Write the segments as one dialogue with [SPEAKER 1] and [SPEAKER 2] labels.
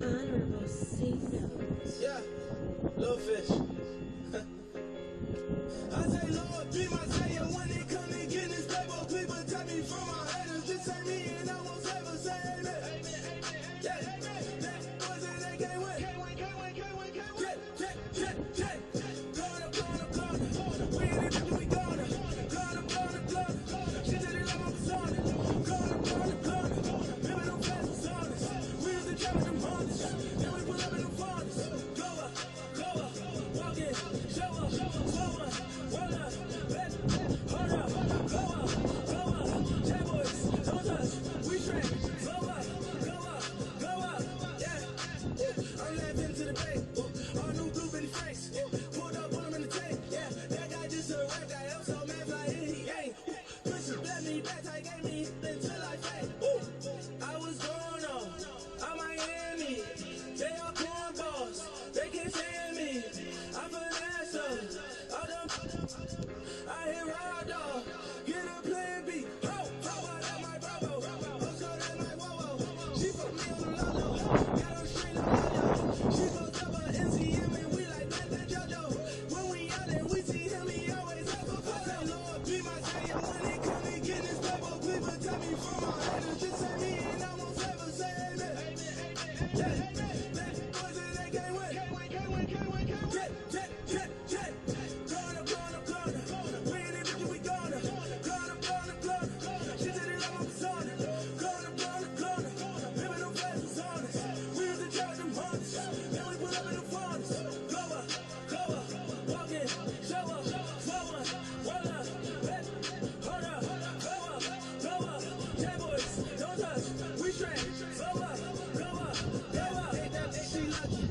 [SPEAKER 1] Honorable C notes.
[SPEAKER 2] Yeah, little fish. I say, Lord, be my savior when it come to getting this paper. People tell me from my haters, just say me and I won't ever say amen. Yeah, that boys and they can't win. We in it, we gonna. She said it like my persona. Remember them fast was honest. We used to travel them hundreds. Then we pull up in them foreigners. Go up, walk in, show up, roll up, bet, hold up, go up, J boys, don't touch, we train, go up, yeah. I'm laughing to the bank, all new blue Benny Franks, pulled up, put him in the tank, yeah. That guy just a rap guy, I'm so mad like he ain't. Pussy bled me back, I gave me until I fake. I was going on Miami, they all cornballs, they can't stand me. I finesse her, all them, I hit raw dog, get a plan B. Ho, that my bravo, so that my whoa. She put me on the low, got on straight up yo. She goes up her NCM and we like that JoJo. When we out and we see him, he always have a photo. Lord, be my savior when it come to getting this paper. People tell me from my haters, just say me and I won't ever say amen. Yeah, that boys and they can't win. We in it, bitch, we gonna. She said it like my persona. Remember them fast was honest. We used to charge them hundreds. Then we pull up in them foreigners. Go up, walk in, show up, roll up, bet, hold up, go up, J boys, don't touch, we train, go up, ain't that bitch, she lucky,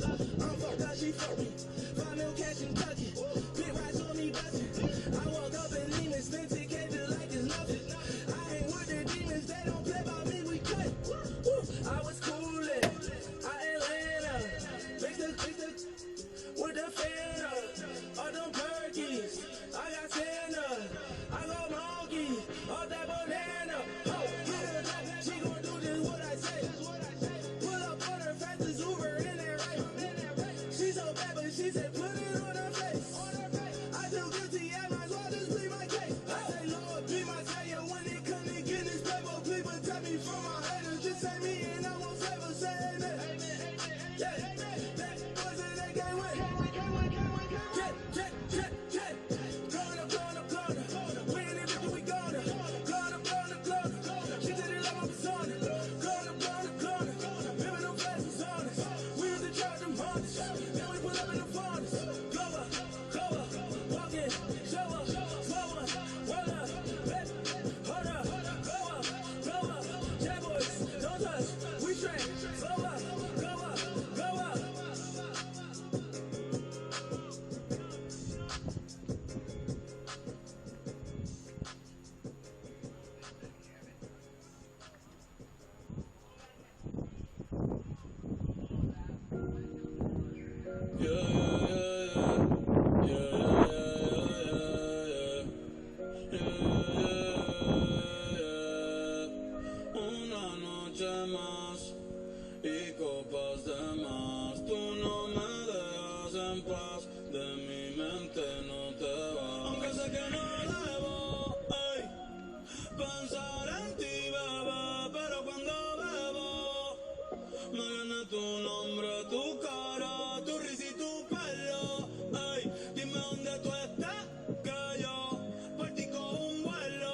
[SPEAKER 2] I'm fucked up, she fuck me, 5 mil cash in Kentucky, big rides on me bustin', I woke up in Lehman, spent 10K just like it's nothing, I hang with the demons, they don't play about me, we cut, I was coolin', Atlanta, mixed with the Fanta, all them perkies, I got Santa, I go monkey, all that banana, ho, get her back, she gon' do just what I say, pull up on her fastest Uber in that right, she so bad but she said put it on her face, I do guilty, I might as well just plead my case, I say Lord be my savior when it come to getting this paper, people tell me from my haters, just say me and I won't ever say amen, yeah, that boys and they can't win, we in it, bitch, we gonna, she said it like my persona, remember them fast was honest, we used to charge them hundreds, then we pull up in them foreigners, Una noche más y copas de más. Tú no me dejas en paz, de mi mente no te vas. Aunque sé que no debo, ay, pensar en ti, bebé, pero cuando bebo me viene tu nombre, tu cara, tu risa y tu pelo. Ay, dime dónde tú estás, que yo por ti cojo un vuelo.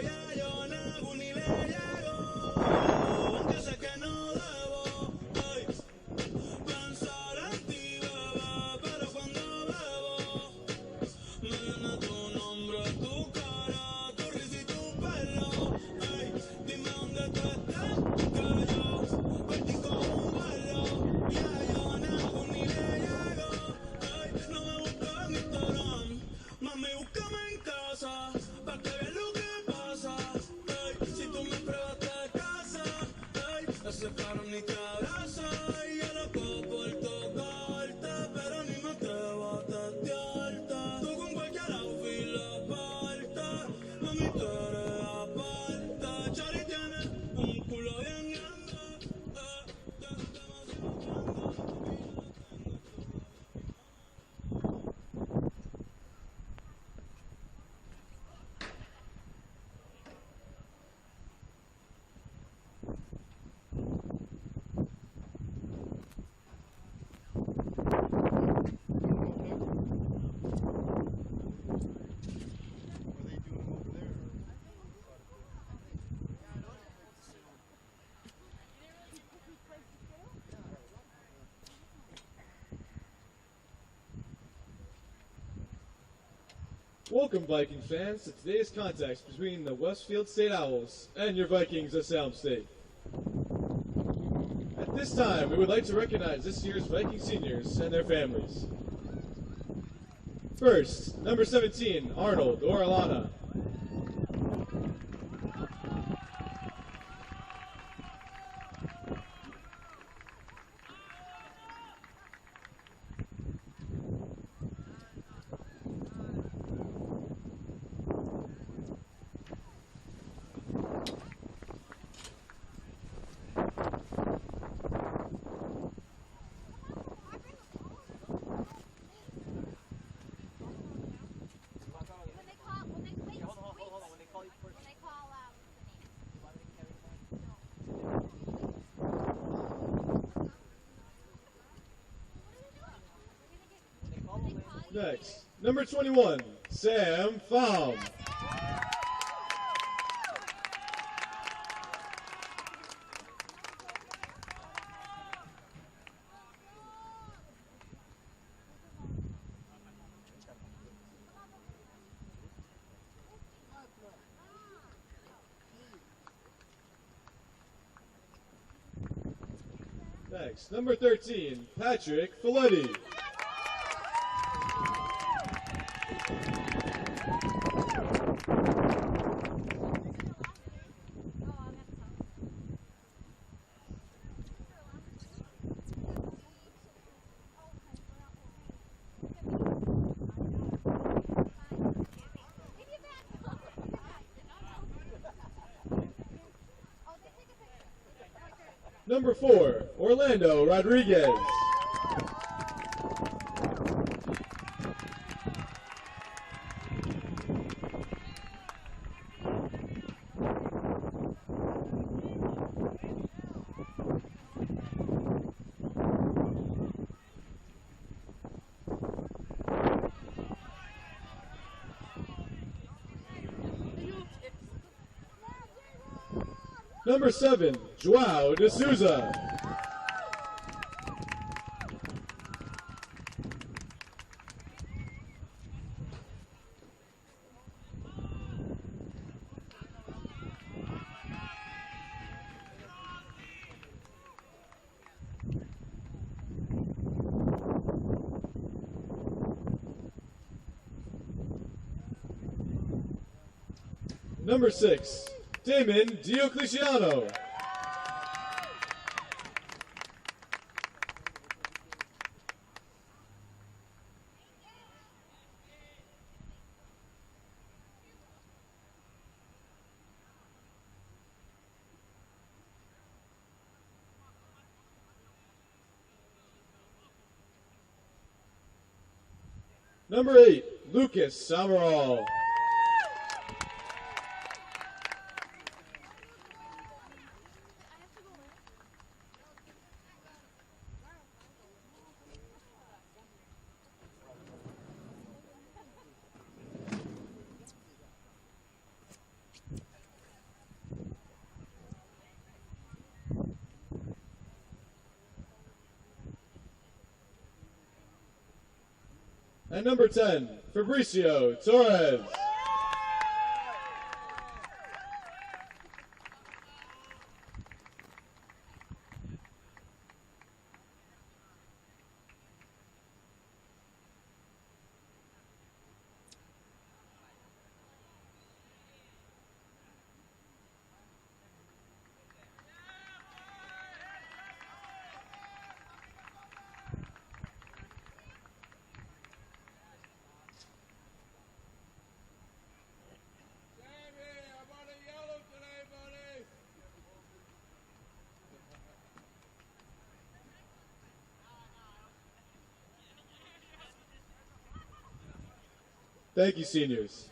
[SPEAKER 2] Ya yo nago ni le llego, aunque sé que no debo, ay, pensar en ti, bebé, pero cuando bebo me viene tu nombre, tu cara, tu risa y tu pelo. Ay, dime dónde tú estás, que yo por ti cojo un vuelo. Ya yo nago ni le llego. Ay, no me busques en Instagram, mami, búscame en casa, pa' que veas lo que pasa. Ay, si tú me pruebas te casa, ay, ese cabrón ni te abraza. Y yo loco por tocarte, pero ni me atrevo a testearte. Tú con cualquier outfit la aparta, mami, tú eres aparte. Chari tiene un culo bien grande, demasiado grande.
[SPEAKER 3] Welcome, Viking fans, to today's contest between the Westfield State Owls and your Vikings of Salem State. At this time, we would like to recognize this year's Viking seniors and their families. First, number 17, Arnold or Alana. Next, number 21, Sam Pham. Next, number 13, Patrick Folletti. Number 4, Orlando Rodriguez. Number 7, Joao de Souza. Number 6, Damon Diocletiano. Number 8, Lucas Samaral. And number 10, Fabricio Torres. Thank you, seniors.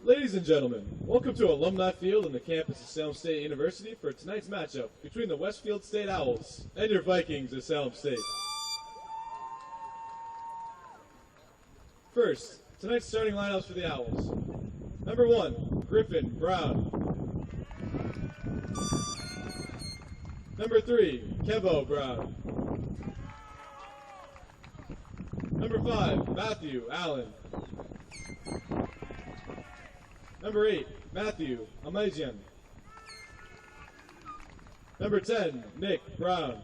[SPEAKER 3] Ladies and gentlemen, welcome to Alumni Field on the campus of Salem State University for tonight's matchup between the Westfield State Owls and your Vikings of Salem State. First, tonight's starting lineups for the Owls. Number 1, Griffin Brown. Number 3, Kevo Brown. Number 5, Matthew Allen. Number 8, Matthew Amazian. Number 10, Nick Brown.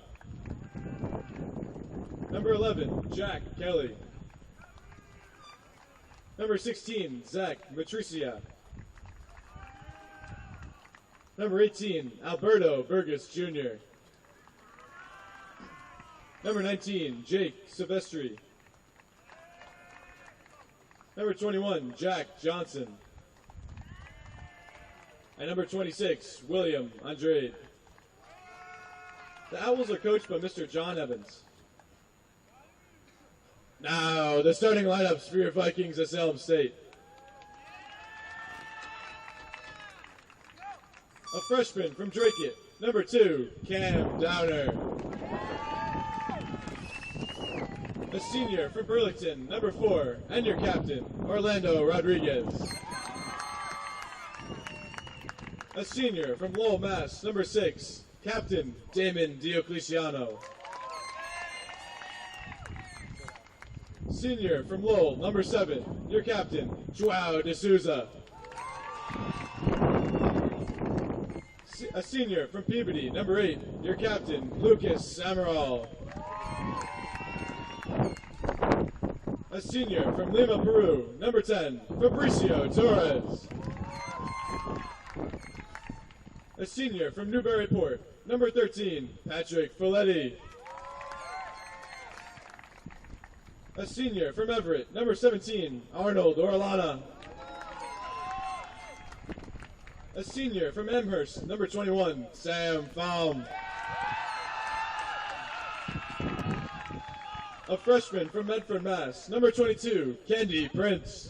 [SPEAKER 3] Number 11, Jack Kelly. Number 16, Zach Matricia. Number 18, Alberto Burgess Jr. Number 19, Jake Silvestri. Number 21, Jack Johnson. And number 26, William Andrade. The Owls are coached by Mr. John Evans. Now, the starting lineups for your Vikings at Salem State. A freshman from Dracut, number 2, Cam Downer. A senior from Burlington, number 4, and your captain, Orlando Rodriguez. A senior from Lowell, Mass, number 6, Captain Damon Diocletiano. Senior from Lowell, number 7, your captain, Joao de Souza. A senior from Peabody, number 8, your captain, Lucas Amaral. A senior from Lima, Peru, number 10, Fabricio Torres. A senior from Newburyport, number 13, Patrick Folletti. A senior from Everett, number 17, Arnold Orlana. A senior from Amherst, number 21, Sam Faum. A freshman from Medford, Mass, number 22, Candy Prince.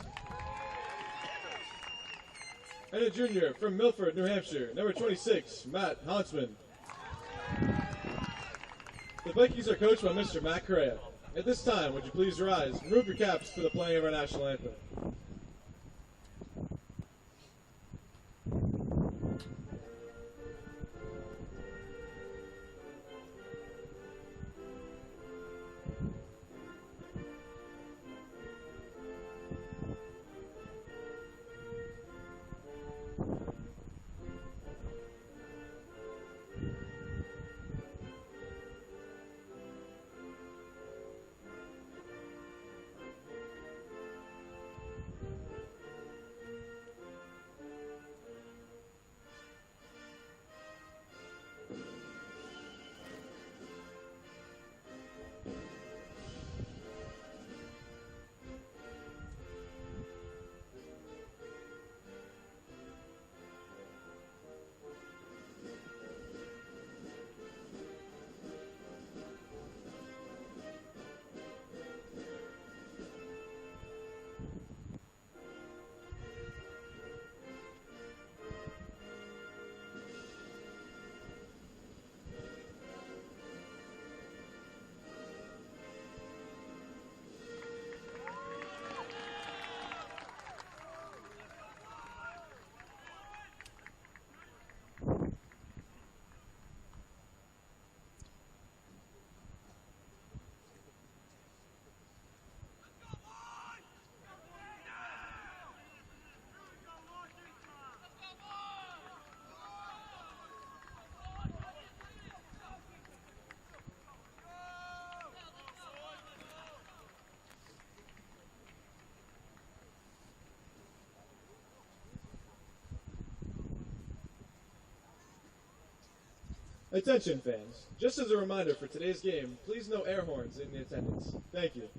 [SPEAKER 3] And a junior from Milford, New Hampshire, number 26, Matt Huntsman. The Vikings are coached by Mr. Matt Correa. At this time, would you please rise and remove your caps for the playing of our national anthem. Attention fans, just as a reminder for today's game, please no air horns in the attendance. Thank you.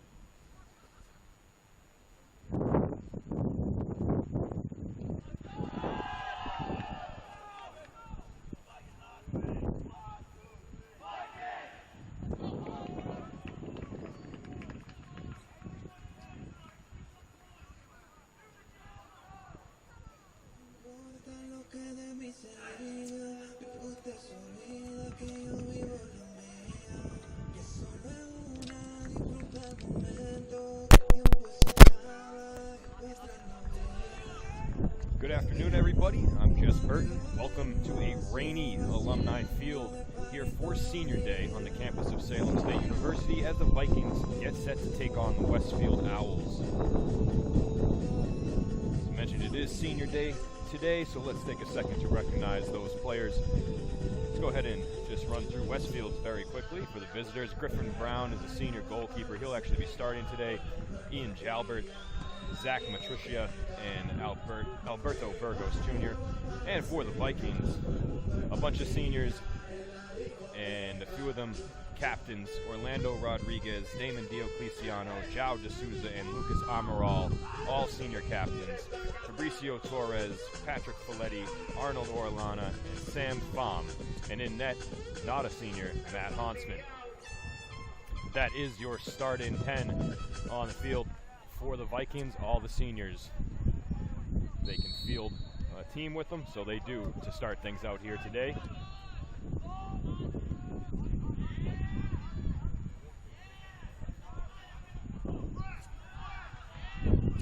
[SPEAKER 1] Que solo es una, disfruta el momento.
[SPEAKER 4] the Alumni Field here for Senior Day on the campus of Salem State University as the Vikings get set to take on the Westfield Owls. As mentioned, it is Senior Day today, so let's take a second to recognize those players. Let's go ahead and just run through Westfield's very quickly. For the visitors, Griffin Brown is a senior goalkeeper. He'll actually be starting today. Ian Jalbert, Zach Matricia, and Alberto Burgos Jr. And for the Vikings, a bunch of seniors, and a few of them captains: Orlando Rodriguez, Damon Diocleciano, João de Souza, and Lucas Amaral, all senior captains. Fabricio Torres, Patrick Folletti, Arnold Orlana, and Sam Pham. And in net, not a senior, Matt Hansman. That is your starting 10 on the field for the Vikings. All the seniors, they can field a team with them, so they do to start things out here today.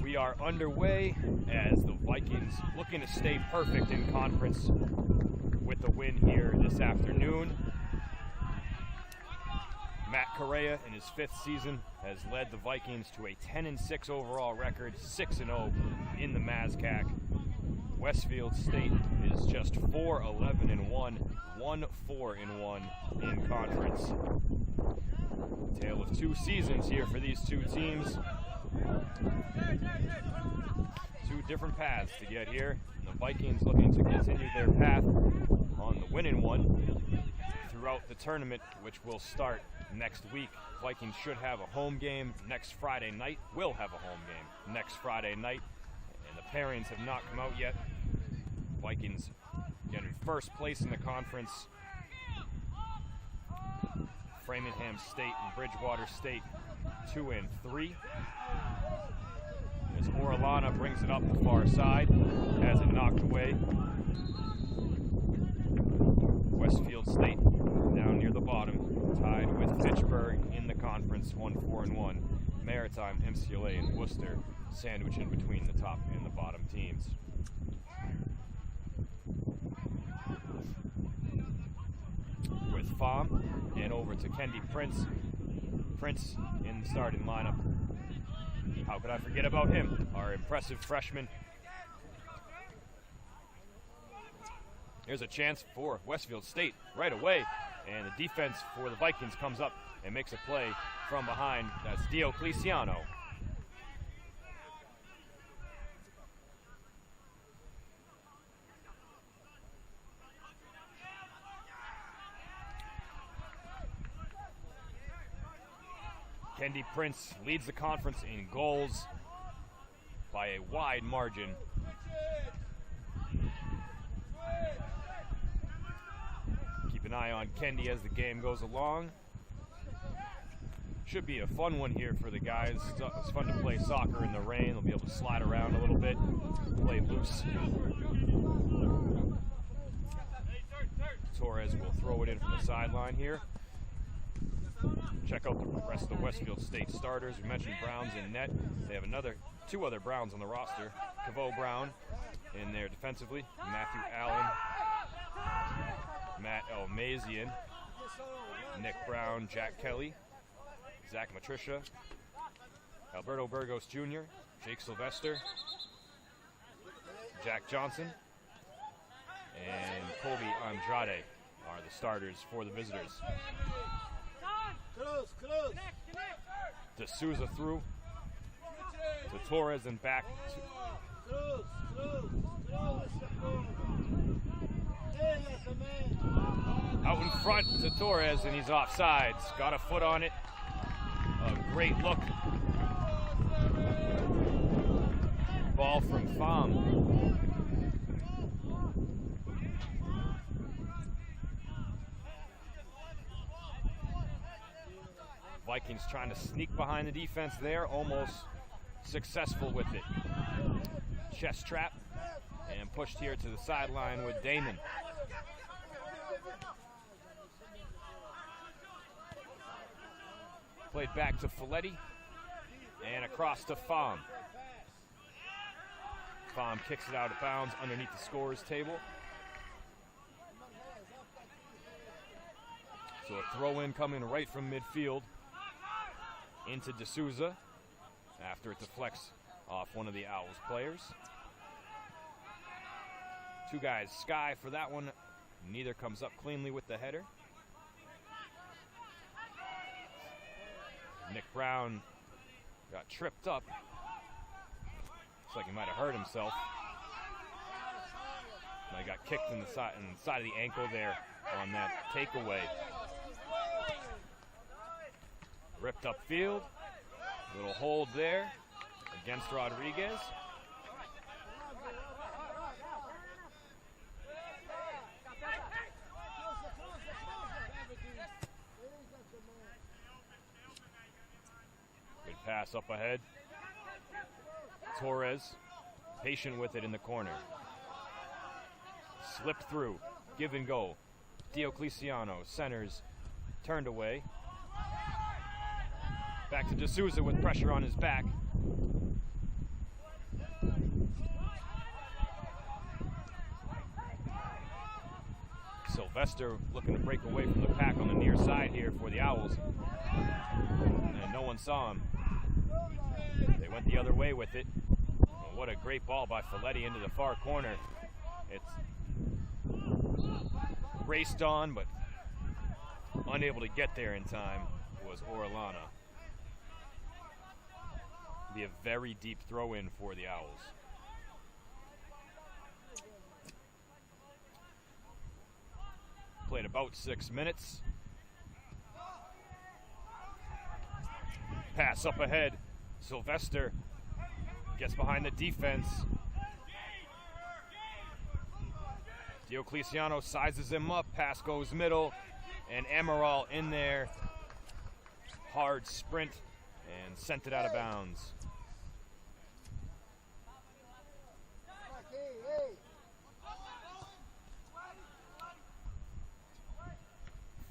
[SPEAKER 4] We are underway as the Vikings looking to stay perfect in conference with the win here this afternoon. Matt Correa, in his 5th season, has led the Vikings to a 10-6 overall record, 6-0 in the MASCAC. Westfield State is just 4-11-1, 1-4-1 in conference. Tale of 2 seasons here for these two teams. 2 different paths to get here. And the Vikings looking to continue their path on the winning one throughout the tournament, which will start next week. Vikings should have a home game next Friday night. Will have a home game next Friday night. And the pairings have not come out yet. Vikings get in first place in the conference. Framingham State and Bridgewater State 2 and 3. As Orlana brings it up the far side, has it knocked away. Westfield State down near the bottom, tied with Fitchburg in the conference, 1-4-1. Maritime, MCLA, and Worcester sandwiched in between the top and the bottom teams. With Pham and over to Kendi Prince. Prince in the starting lineup. How could I forget about him? Our impressive freshman. Here's a chance for Westfield State right away. And the defense for the Vikings comes up and makes a play from behind. That's Diocleciano. Kendi Prince leads the conference in goals by a wide margin. Keep an eye on Kendi as the game goes along. Should be a fun one here for the guys. It's fun to play soccer in the rain. They'll be able to slide around a little bit, play loose. Torres will throw it in from the sideline here. Check out the rest of the Westfield State starters. We mentioned Brown's in net. They have 2 other Browns on the roster. Cavo Brown in there defensively. Matthew Allen, Matt Elmazian, Nick Brown, Jack Kelly, Zach Matricia, Alberto Burgos Jr., Jake Sylvester, Jack Johnson, and Colby Andrade are the starters for the visitors. De Souza through to Torres and back to out in front to Torres, and he's offsides. Got a foot on it. A great look. Ball from Pham. Vikings trying to sneak behind the defense there, almost successful with it. Chest trap and pushed here to the sideline with Damon. Played back to Folletti and across to Pham. Pham kicks it out of bounds underneath the scorer's table. So a throw in coming right from midfield into D'Souza after it deflects off one of the Owls players. Two guys sky for that one. Neither comes up cleanly with the header. Nick Brown got tripped up. Looks like he might have hurt himself. He got kicked in the side of the ankle there on that takeaway. Ripped upfield. Little hold there against Rodriguez. Good pass up ahead. Torres, patient with it in the corner. Slipped through, give and go. Diocleciano centers, turned away. Back to D'Souza with pressure on his back. Sylvester looking to break away from the pack on the near side here for the Owls. And no one saw him. They went the other way with it. Well, what a great ball by Folletti into the far corner. It's raced on, but unable to get there in time was Orellana. Be a very deep throw in for the Owls. Played about 6 minutes. Pass up ahead. Sylvester gets behind the defense. Diocleciano sizes him up. Pass goes middle. And Amaral in there. Hard sprint and sent it out of bounds.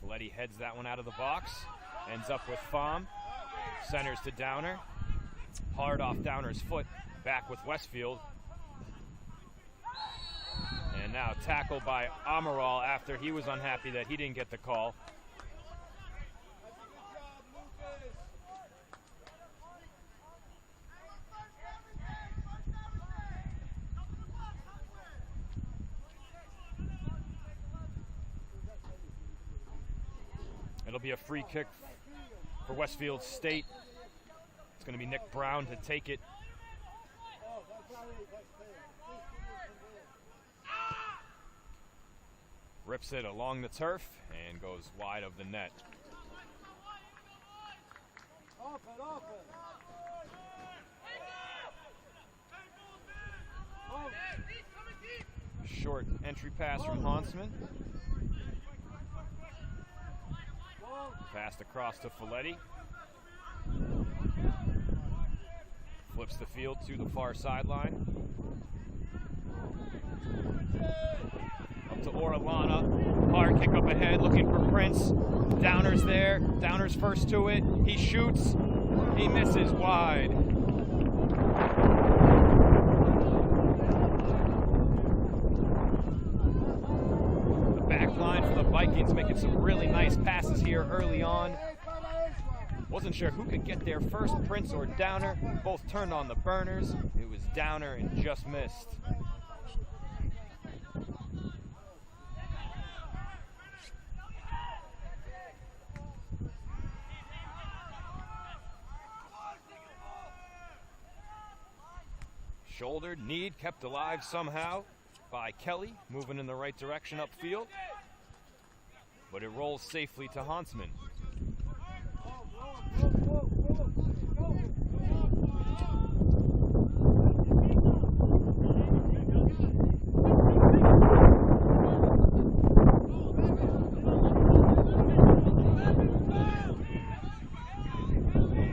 [SPEAKER 4] Folletti heads that one out of the box. Ends up with Pham. Centers to Downer. Hard off Downer's foot. Back with Westfield. And now tackled by Amaral after he was unhappy that he didn't get the call. It'll be a free kick for Westfield State. It's going to be Nick Brown to take it. Rips it along the turf and goes wide of the net. Short entry pass from Hansman. Passed across to Folletti. Flips the field to the far sideline. Up to Orellana. Hard kick up ahead, looking for Prince. Downer's there. Downer's first to it. He shoots. He misses wide. The back line for the Vikings making some really nice passes here early on. Wasn't sure who could get there first, Prince or Downer. Both turned on the burners. It was Downer and just missed. Shouldered, kneed, kept alive somehow by Kelly, moving in the right direction upfield. But it rolls safely to Hansman.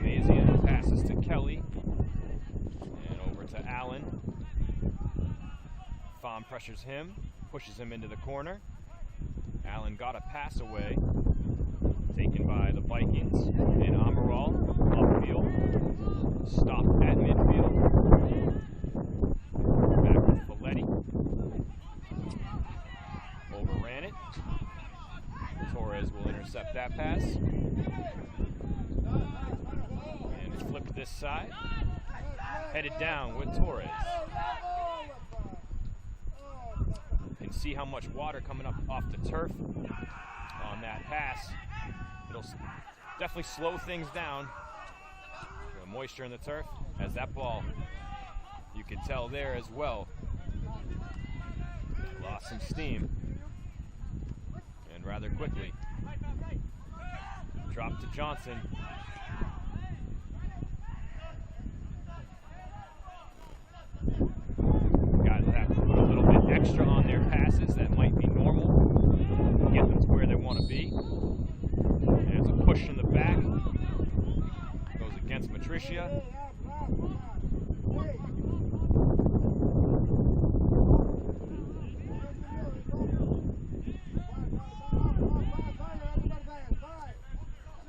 [SPEAKER 4] Mazian passes to Kelly. To Allen. Pham pressures him, pushes him into the corner. Allen got a pass away, taken by the Vikings. And Amaral, upfield, stopped at midfield. Back with Folletti. Overran it. Torres will intercept. intercept that pass. And flip this side. Headed down with Torres. You can see how much water coming up off the turf on that pass. It'll definitely slow things down. The moisture in the turf as that ball, you can tell there as well, lost some steam. And rather quickly. Drop to Johnson. Got that a little bit extra on their passes. That might be normal. Get them to where they want to be. And it's a push in the back. Goes against Matricia.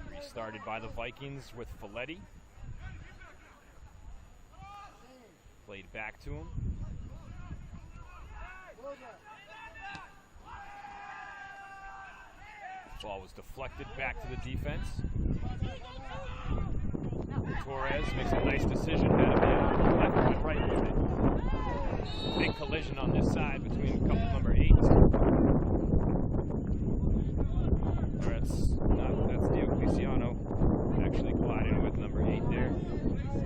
[SPEAKER 4] Restarted by the Vikings with Folletti. Played back to him. Ball was deflected back to the defense. Torres makes a nice decision. Had him in left and right with it. Big collision on this side between couple number 8. That's Diocleciano actually colliding with number 8 there.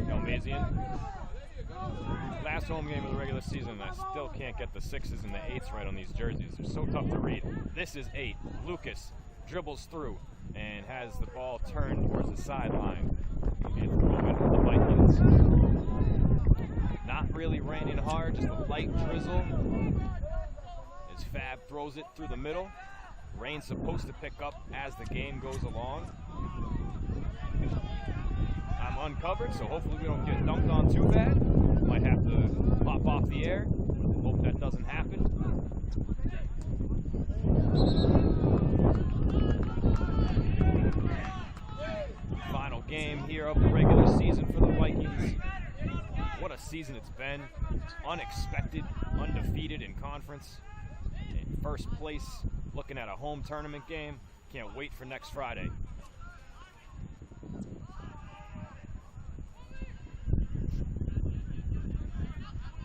[SPEAKER 4] Dalmasian. Last home game of the regular season, I still can't get the 6s and the 8s right on these jerseys. They're so tough to read. This is 8. Lucas dribbles through and has the ball turned towards the sideline. And moving for the Vikings. Not really raining hard, just a light drizzle. As Fab throws it through the middle. Rain's supposed to pick up as the game goes along. I'm uncovered, so hopefully we don't get dunked on too bad. Might have to pop off the air. Hope that doesn't happen. Final game here of the regular season for the Vikings. What a season it's been. Unexpected, undefeated in conference. In first place, looking at a home tournament game. Can't wait for next Friday.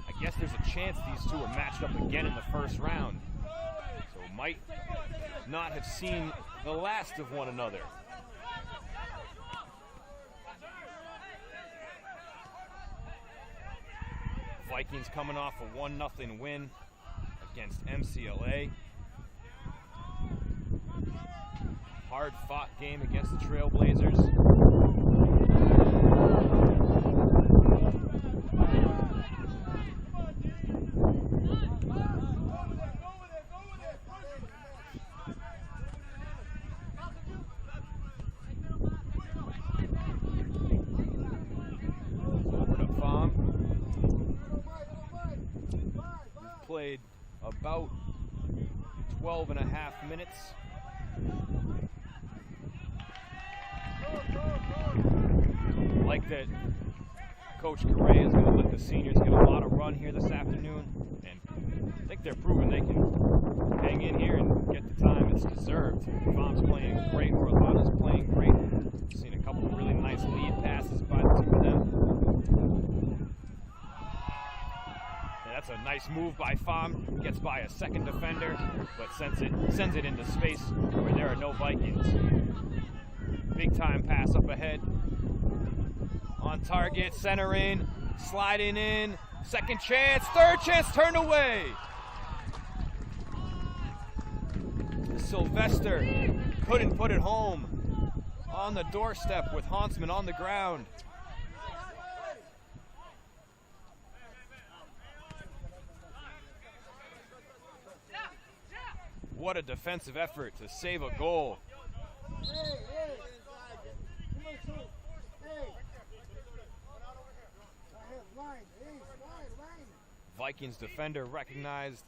[SPEAKER 4] I guess there's a chance these two are matched up again in the first round. So might not have seen the last of one another. Vikings coming off a 1-0 win against MCLA. Hard-fought game against the Trailblazers. Over to Pham. We've played about 12 and a half minutes. Like that Coach Correa is going to let the seniors get a lot of run here this afternoon, and I think they're proving they can hang in here and get the time it's deserved. Pham's playing great, Orlano's playing great. Seen a couple of really nice lead passes by the two of them. And that's a nice move by Pham. Gets by a second defender, but sends it into space where there are no Vikings. Big time pass up ahead. On target, centering, sliding in, second chance, third chance, turned away. Sylvester couldn't put it home. On the doorstep with Hansman on the ground. What a defensive effort to save a goal. Vikings defender recognized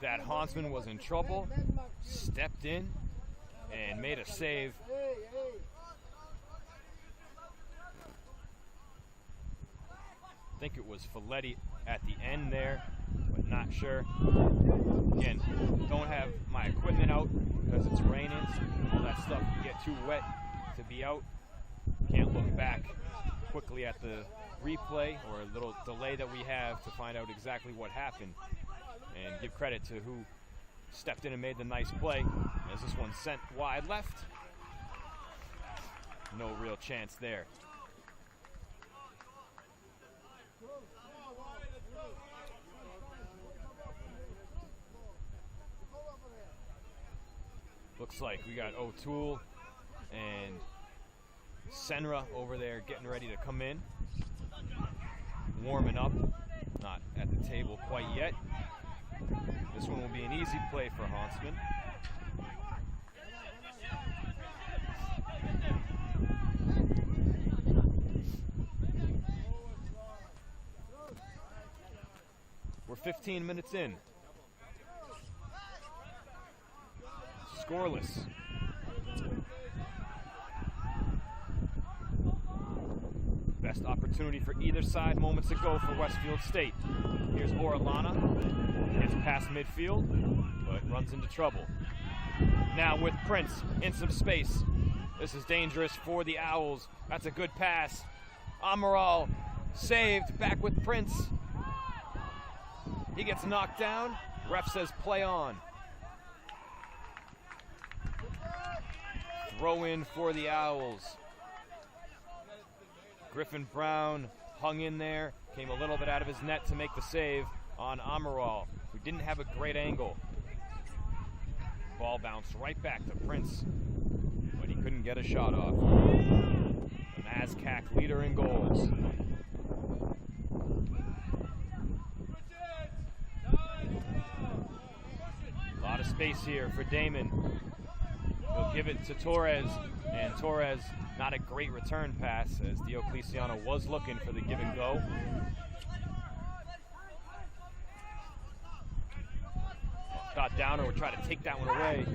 [SPEAKER 4] that Hansman was in trouble, stepped in, and made a save. I think it was Folletti at the end there, but not sure. Again, don't have my equipment out because it's raining. All that stuff can get too wet to be out. Can't look back quickly at the replay or a little delay that we have to find out exactly what happened and give credit to who stepped in and made the nice play. As this one sent wide left. No real chance there. Looks like we got O'Toole and Senra over there getting ready to come in. Warming up. Not at the table quite yet. This one will be an easy play for Huntsman. We're 15 minutes in. Scoreless. Best opportunity for either side moments ago for Westfield State. Here's Orellana. Gets past midfield, but runs into trouble. Now with Prince in some space. This is dangerous for the Owls. That's a good pass. Amaral saved, back with Prince. He gets knocked down. Ref says play on. Throw in for the Owls. Griffin Brown hung in there, came a little bit out of his net to make the save on Amaral, who didn't have a great angle. Ball bounced right back to Prince, but he couldn't get a shot off. The NASCAC leader in goals. A lot of space here for Damon. He'll give it to Torres, and Torres, not a great return pass as Diocleciano was looking for the give and go. Thought Downer would try to take that one away.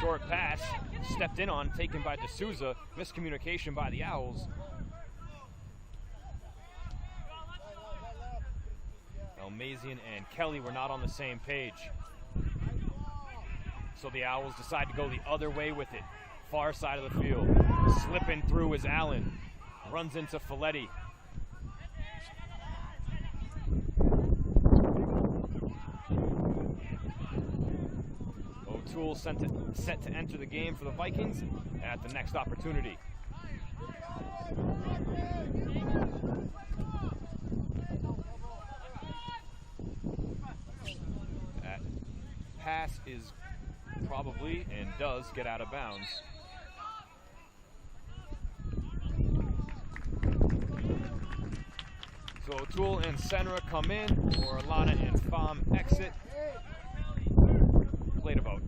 [SPEAKER 4] Short pass, stepped in on, taken by D'Souza. Miscommunication by the Owls. Almazian and Kelly were not on the same page. So the Owls decide to go the other way with it. Far side of the field. Slipping through is Allen. Runs into Folletti. O'Toole set to enter the game for the Vikings at the next opportunity. That pass is probably and does get out of bounds. So O'Toole and Senra come in, Orellana and Pham exit. Played about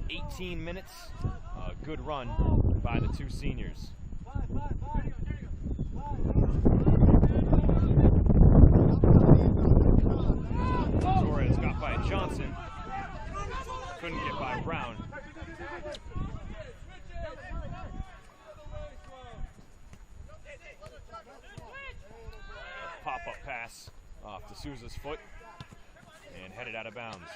[SPEAKER 4] 18 minutes. A good run by the two seniors. Torres got by Johnson. Couldn't get by Brown. Pop-up pass off D'Souza's foot and headed out of bounds.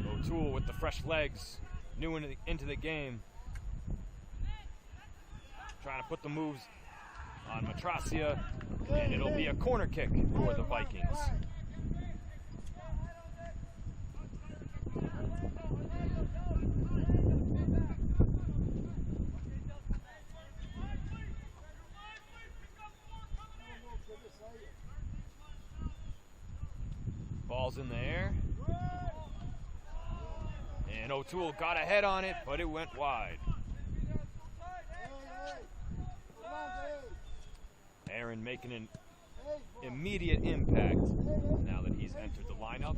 [SPEAKER 4] O'Toole with the fresh legs, new into the game. Trying to put the moves on Matracia, and it'll be a corner kick for the Vikings. Ball's in the air. And O'Toole got a head on it, but it went wide. Aaron making an immediate impact now that he's entered the lineup.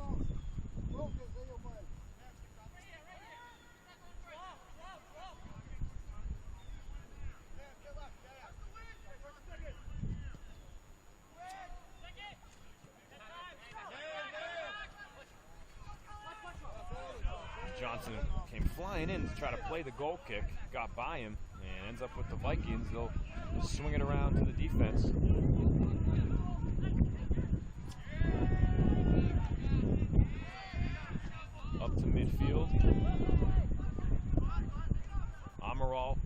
[SPEAKER 4] Thompson came flying in to try to play the goal kick, got by him, and ends up with the Vikings. They'll swing it around to the defense. Up to midfield. Amaral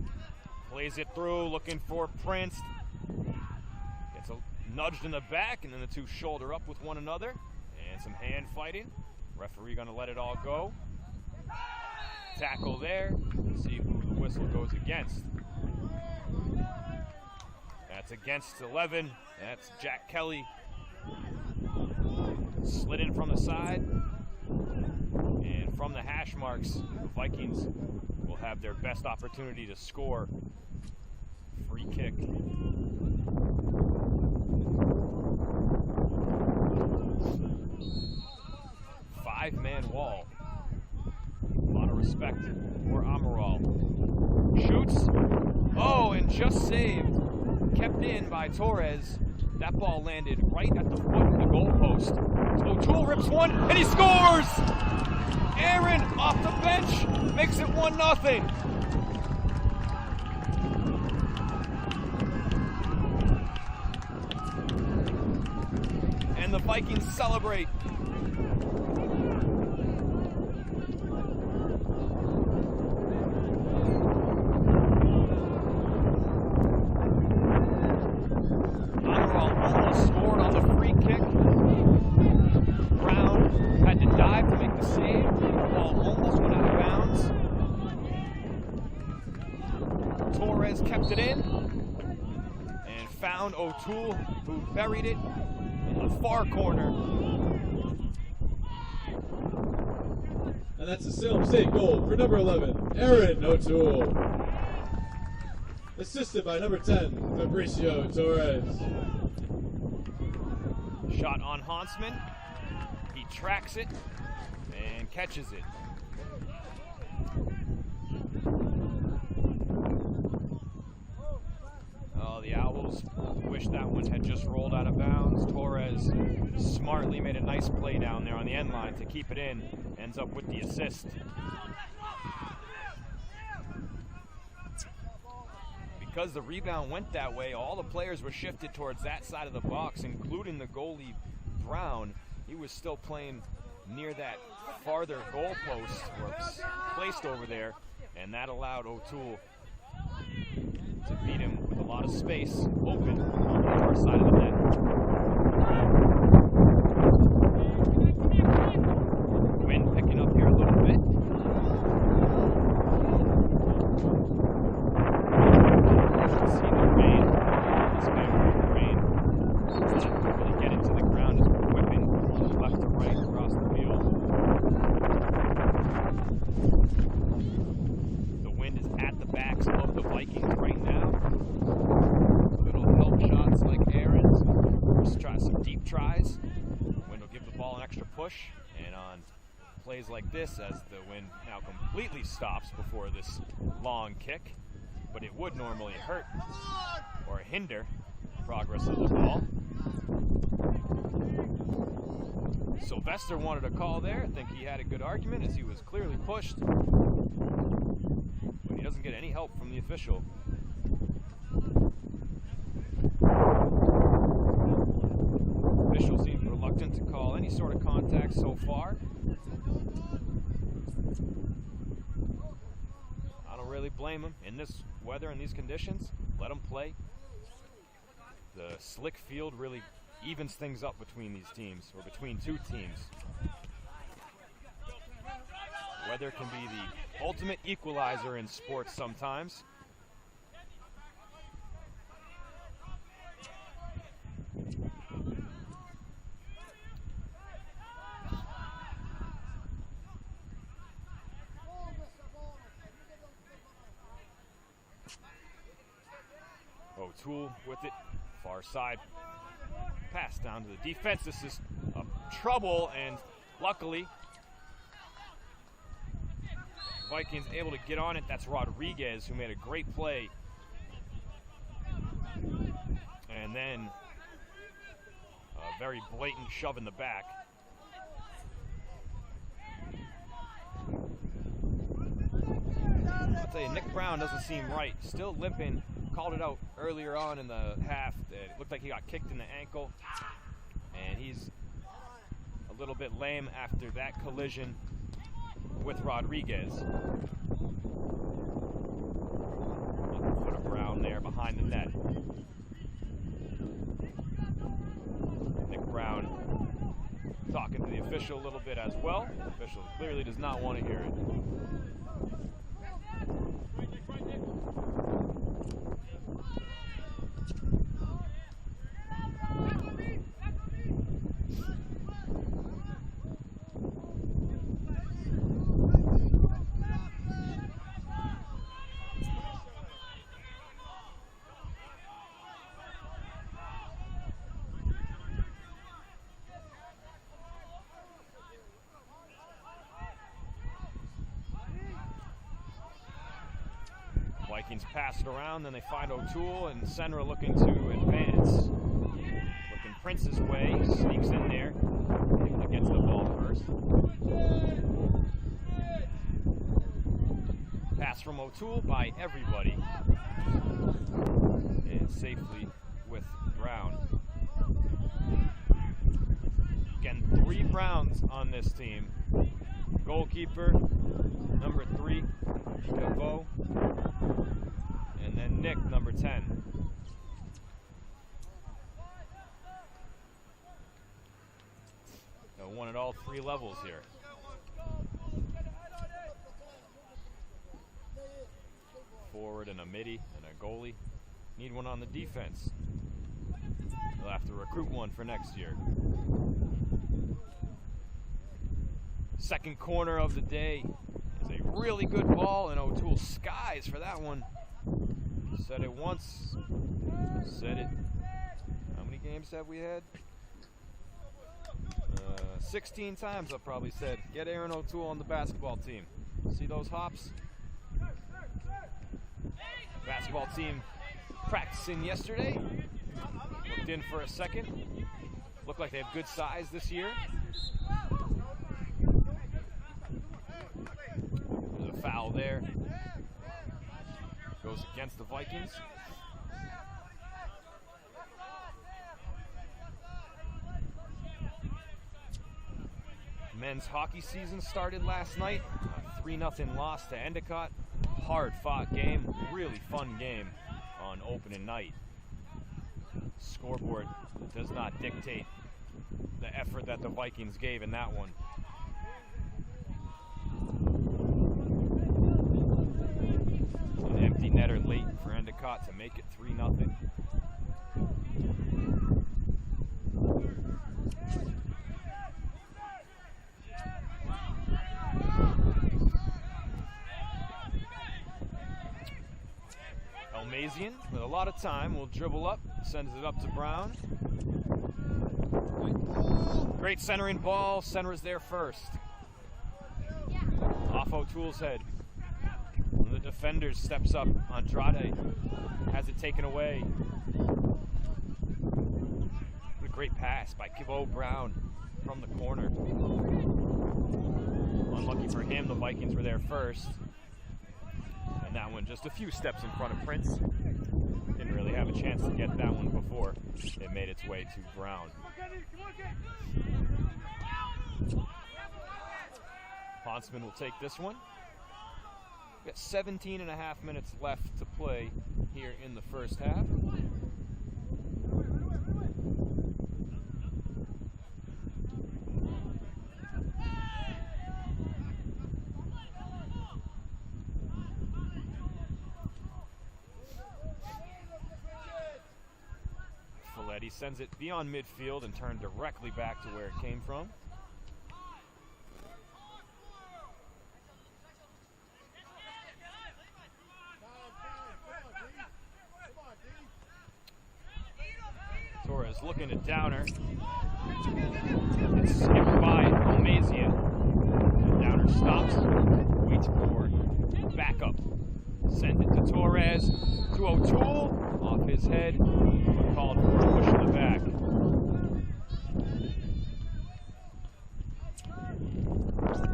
[SPEAKER 4] plays it through, looking for Prince. Gets nudged in the back, and then the two shoulder up with one another. And some hand fighting. Referee gonna let it all go. Tackle there. See who the whistle goes against. That's against 11. That's Jack Kelly. Slid in from the side. And from the hash marks, the Vikings will have their best opportunity to score. Free kick. Five-man wall. A lot of respect for Amaral. Shoots. Oh, and just saved. Kept in by Torres. That ball landed right at the foot of the goalpost. O'Toole rips one, and he scores! Aaron off the bench makes it 1-0. And the Vikings celebrate. Kept it in and found O'Toole, who buried it in the far corner.
[SPEAKER 3] And that's a Salem State goal for number 11, Aaron O'Toole. Assisted by number 10, Fabricio Torres.
[SPEAKER 4] Shot on Hansman. He tracks it and catches it. The Owls wish that one had just rolled out of bounds. Torres smartly made a nice play down there on the end line to keep it in. Ends up with the assist. Because the rebound went that way, all the players were shifted towards that side of the box, including the goalie, Brown. He was still playing near that farther goal post, or placed over there, and that allowed O'Toole to beat him with a lot of space open on the far side of the net. Wind picking up here a little bit. You can see the rain. It's been rain. It's not really getting to the ground. It's whipping from left to right across the field. The wind is at the backs of the Vikings right now. Little help shots like Aaron's. Just try some deep tries. Wind will give the ball an extra push. And on plays like this, as the wind now completely stops before this long kick, but it would normally hurt or hinder progress of the ball. Sylvester wanted a call there. I think he had a good argument as he was clearly pushed. But he doesn't get any help from the official. Official seems reluctant to call any sort of contact so far. I don't really blame him. In this weather and these conditions, let him play. The slick field really evens things up between these teams, or between two teams. Weather can be the ultimate equalizer in sports sometimes. O'Toole with it, far side. Pass down to the defense. This is trouble, and luckily Vikings able to get on it. That's Rodriguez, who made a great play. And then a very blatant shove in the back. I'll tell you, Nick Brown doesn't seem right. Still limping. Called it out earlier on in the half. It looked like he got kicked in the ankle. And he's a little bit lame after that collision with Rodriguez. Put a Brown there behind the net. Nick Brown talking to the official a little bit as well. The official clearly does not want to hear it. Vikings pass it around, then they find O'Toole, and Senra looking to advance. Looking Prince's way, sneaks in there, gets the ball first. Pass from O'Toole by everybody, and safely with Brown. Again, 3 Browns on this team. Goalkeeper, number 3, Gavo, and then Nick, number 10. One at all 3 levels here. Forward and a midi and a goalie. Need one on the defense. They'll have to recruit one for next year. Second corner of the day is a really good ball, and O'Toole skies for that one. Said it once, said it. How many games have we had? 16 times I've probably said, get Aaron O'Toole on the basketball team. See those hops? Basketball team practicing yesterday. Looked in for a second. Looked like they have good size this year. There's a foul there. Goes against the Vikings. Men's hockey season started last night. A 3-0 loss to Endicott. Hard-fought game, really fun game on opening night. Scoreboard does not dictate the effort that the Vikings gave in that one. An empty netter late for Endicott to make it 3-0. Elmazian, with a lot of time, will dribble up, sends it up to Brown. Great centering ball, Senra's there first. Off O'Toole's head. One of the defenders steps up, Andrade has it taken away. A great pass by Kivo Brown from the corner. Unlucky for him, the Vikings were there first. And that one just a few steps in front of Prince. Didn't really have a chance to get that one before it made its way to Brown. Ponsman will take this one. We've got 17 and a half minutes left to play here in the first half. He sends it beyond midfield and turned directly back to where it came from. Torres looking at Downer. It's skipped by Elmazian. Downer stops, waits for backup. Send it to Torres, to O'Toole, off his head, but called for a push in the back.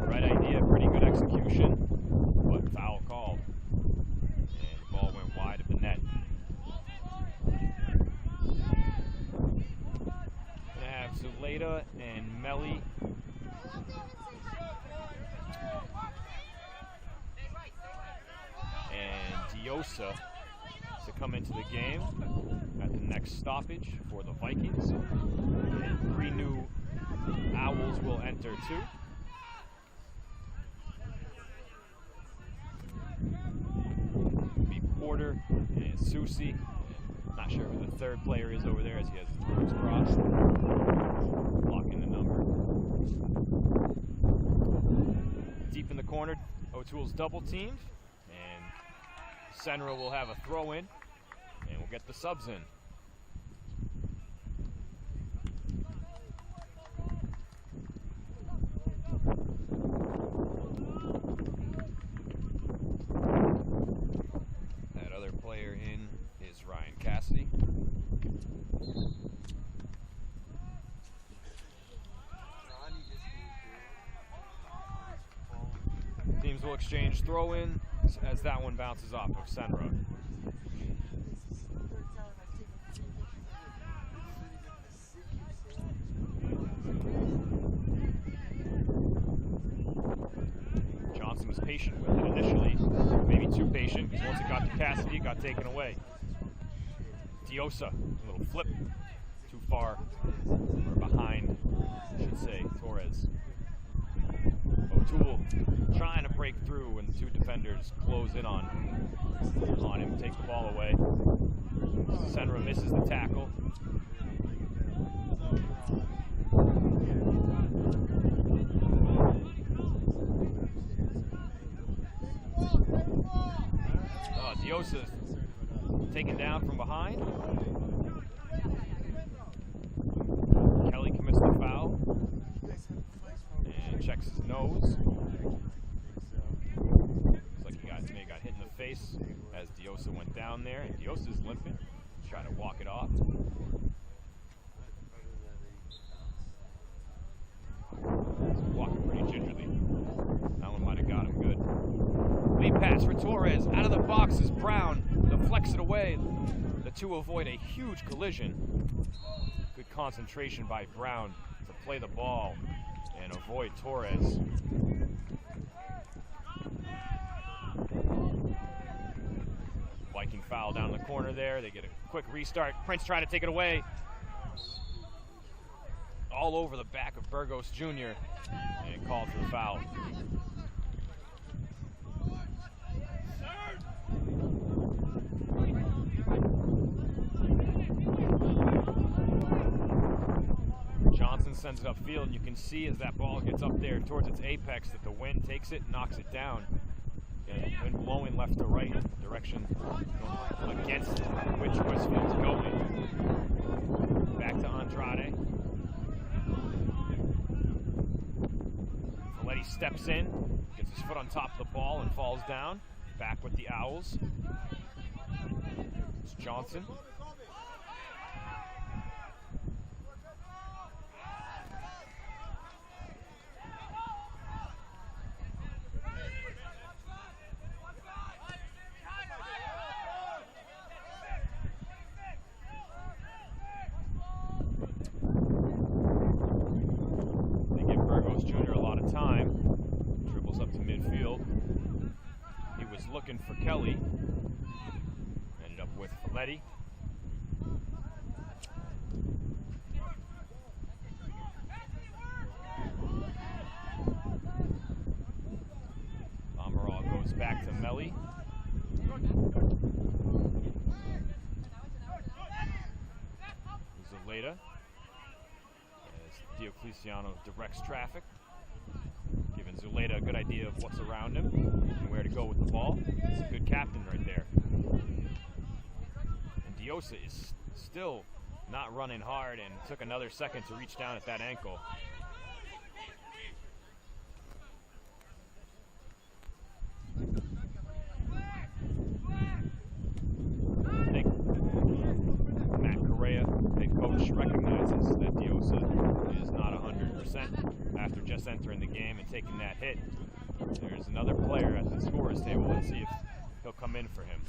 [SPEAKER 4] Right idea, pretty good execution, but foul called. Melly. And Diosa to come into the game at the next stoppage for the Vikings. And 3 new Owls will enter too. Be Porter and Susi. Not sure who the third player is over there as he has his arms crossed. Blocking the number. Deep in the corner, O'Toole's double teamed. And Senra will have a throw in. And we'll get the subs in. That other player in is Ryan Cassidy. Teams will exchange throw-in as that one bounces off of Senra. Johnson was patient with it initially, maybe too patient, because once it got to Cassidy, it got taken away. Diosa, a little flip, too far, or behind, I should say, Torres. O'Toole trying to break through when the 2 defenders close in on him, take the ball away. Senra misses the tackle. Diosa taken down from behind. Kelly commits the foul and checks his nose. Looks like he may have got hit in the face as Diosa went down there, and Diosa's limping. Trying to walk it off. Walking pretty gingerly. That one might have got him good. Lead pass for Torres. Out of the box is Brown. Deflects it away. The 2 avoid a huge collision. Good concentration by Brown to play the ball and avoid Torres. Viking foul down the corner there. They get a quick restart. Prince trying to take it away. All over the back of Burgos Jr. and called for the foul. Johnson sends it upfield, and you can see as that ball gets up there towards its apex that the wind takes it, knocks it down. And wind blowing left to right, direction against which Westfield's going. Back to Andrade. Folletti steps in, gets his foot on top of the ball and falls down. Back with the Owls. It's Johnson. Looking for Kelly. Ended up with Folletti. Amaral goes back to Melly. Zuleta as Diocleciano directs traffic, giving Zuleta a good idea of what's around him and where to go with the ball. He's a good captain right there. And Diosa is still not running hard and took another second to reach down at that ankle. I think Matt Correa, head coach, recognizes that Diosa is not 100% after just entering the game and taking that hit. There's another player at the scorer's table. Let's see if he'll come in for him.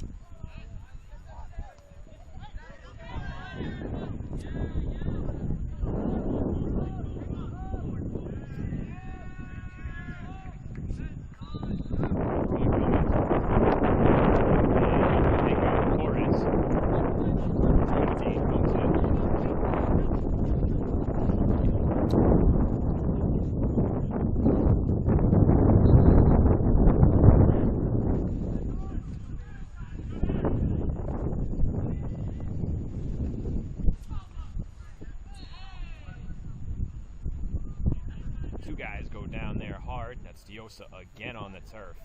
[SPEAKER 4] Two guys go down there hard. That's Diosa again on the turf.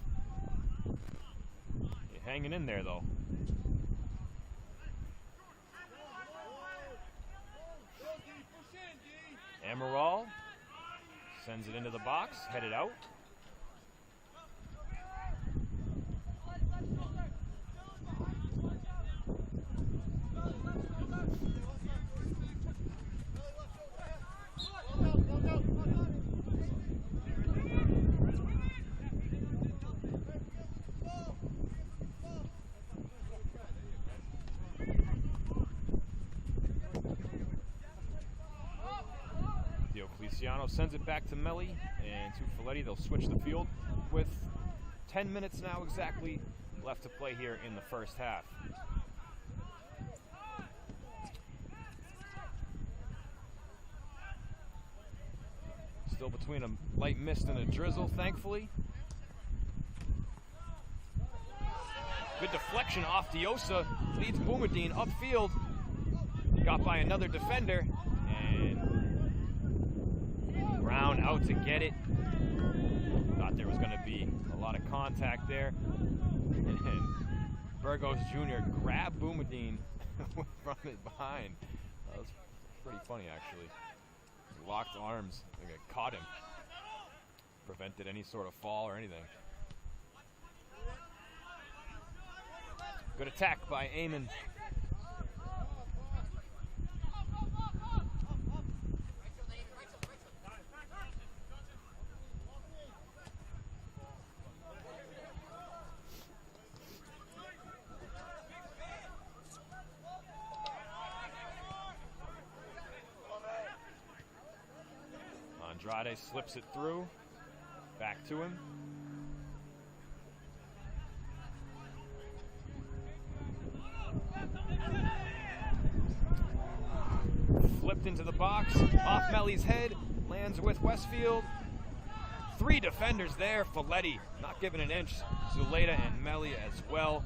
[SPEAKER 4] You're hanging in there, though. Amaral sends it into the box, headed out. Sends it back to Melli and to Folletti. They'll switch the field with 10 minutes now exactly left to play here in the first half. Still between a light mist and a drizzle, thankfully. Good deflection off Diosa. Leads Boumediene upfield. Got by another defender. And Brown out to get it. Thought there was going to be a lot of contact there. And Burgos Jr. grabbed Boumediene from it behind. That was pretty funny, actually. Locked arms. I think it caught him. Prevented any sort of fall or anything. Good attack by Eamon. Andrade slips it through. Back to him. Flipped into the box. Off Melli's head. Lands with Westfield. Three defenders there. Folletti not giving an inch. Zuleta and Melli as well.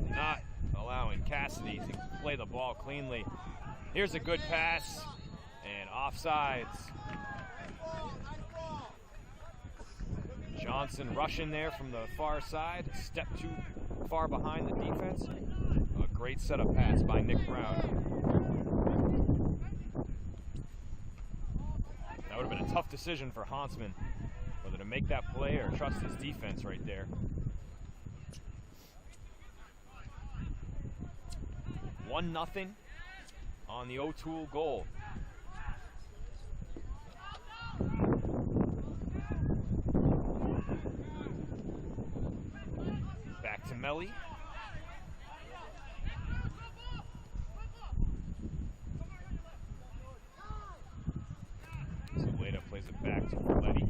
[SPEAKER 4] Not allowing Cassidy to play the ball cleanly. Here's a good pass. And offsides. Johnson rushing there from the far side. Step too far behind the defense. A great setup pass by Nick Brown. That would have been a tough decision for Hansman, whether to make that play or trust his defense right there. 1-0 on the O'Toole goal. Back to Melli. Zuleta plays it back to Folletti.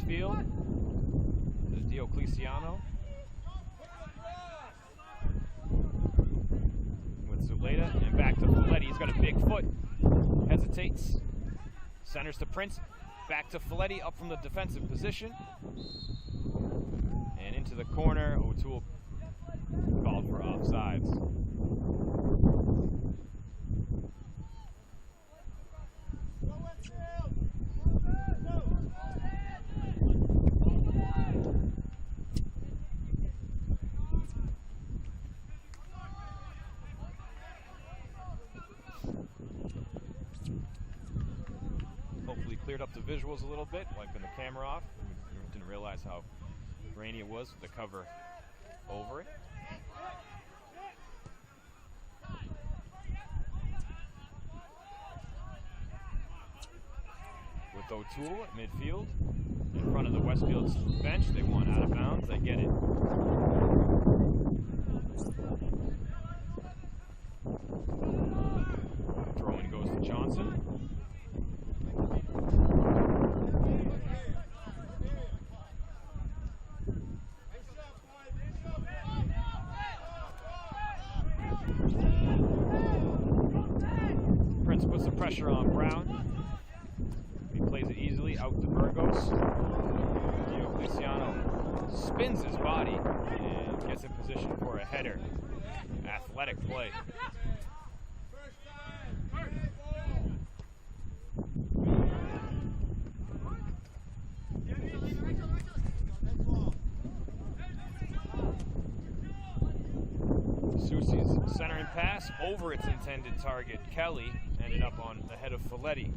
[SPEAKER 4] Field. There's Diocleciano. With Zuleta and back to Folletti. He's got a big foot. Hesitates. Centers to Prince. Back to Folletti up from the defensive position. And into the corner. O'Toole called for offsides. Cleared up the visuals a little bit, wiping the camera off. We didn't realize how rainy it was with the cover over it. With O'Toole at midfield. in front of the Westfield's bench. They want out of bounds. They get it. Throw-in goes to Johnson. Prince puts the pressure on Brown. He plays it easily out to Burgos. Diocleciano spins his body and gets in position for a header. Athletic play. Susi's centering pass over its intended target. Kelly ended up on the head of Folletti.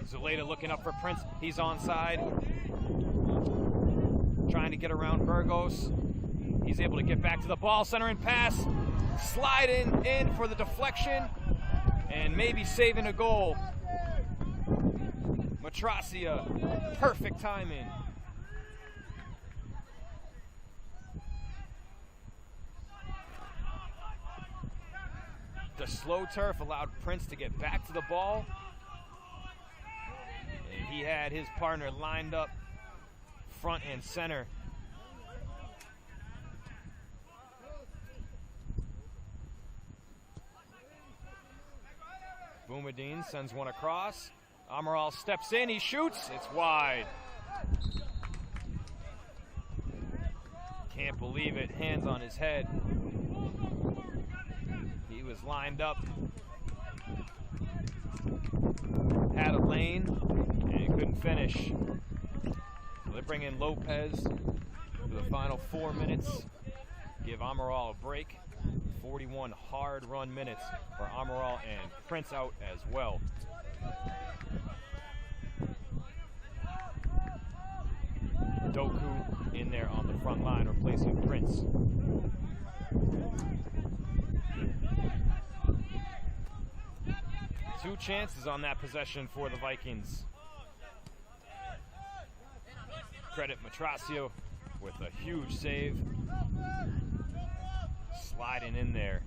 [SPEAKER 4] Zuleta looking up for Prince. He's onside. Trying to get around Burgos. He's able to get back to the ball. Centering pass. Sliding in for the deflection. And maybe saving a goal. Matracia. Perfect timing. The slow turf allowed Prince to get back to the ball. And he had his partner lined up front and center. Boumediene sends one across. Amaral steps in, he shoots, it's wide. Can't believe it, hands on his head. He was lined up, had a lane, and couldn't finish. So they bring in Lopez for the final 4 minutes. Give Amaral a break. 41 hard run minutes for Amaral and Prince out as well. Doku in there on the front line replacing Prince. Two chances on that possession for the Vikings. Credit Matracio with a huge save. Sliding in there.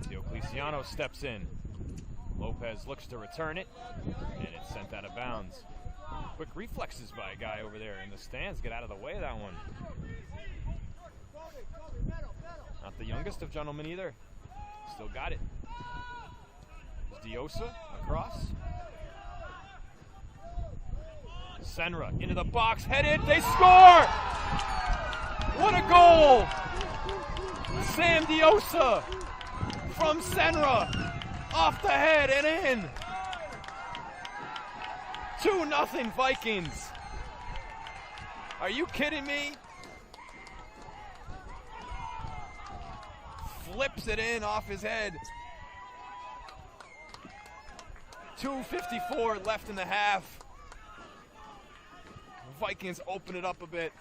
[SPEAKER 4] Diocleciano steps in. Lopez looks to return it, and it's sent out of bounds. Quick reflexes by a guy over there in the stands. Get out of the way of that one. Not the youngest of gentlemen either. Still got it. Diosa across. Senra into the box, headed, they score! What a goal! Sam Diosa from Senra, off the head and in. 2-0 Vikings. Are you kidding me? Flips it in off his head. 2:54 left in the half. Vikings open it up a bit.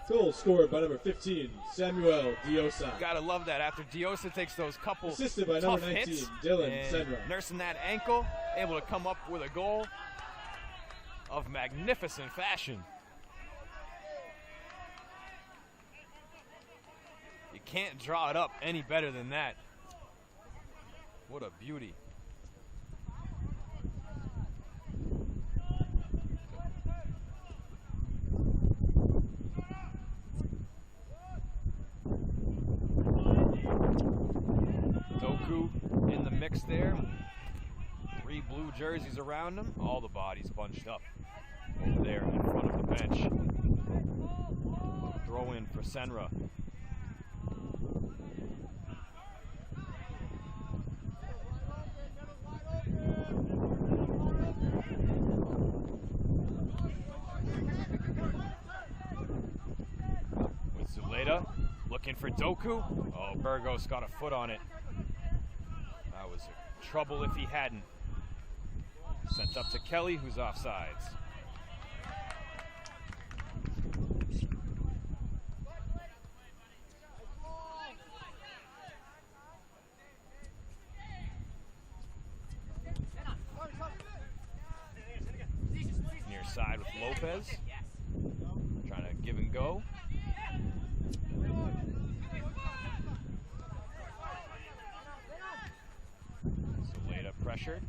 [SPEAKER 3] Goal scored by number 15, Samuel Diosa.
[SPEAKER 4] Gotta love that. After Diosa takes those couple
[SPEAKER 3] Assisted by
[SPEAKER 4] tough
[SPEAKER 3] number 19,
[SPEAKER 4] hits
[SPEAKER 3] Dylan
[SPEAKER 4] and
[SPEAKER 3] Senra.
[SPEAKER 4] nursing that ankle, able to come up with a goal of magnificent fashion. You can't draw it up any better than that. What a beauty. Doku in the mix there. 3 blue jerseys around him. All the bodies bunched up over there in front of the bench. Throw in for Senra. With Zuleta looking for Doku. Oh, Burgos got a foot on it. trouble if he hadn't. Sent up to Kelly, who's offsides. Near side with Lopez. Trying to give and go. Zuleta pressured.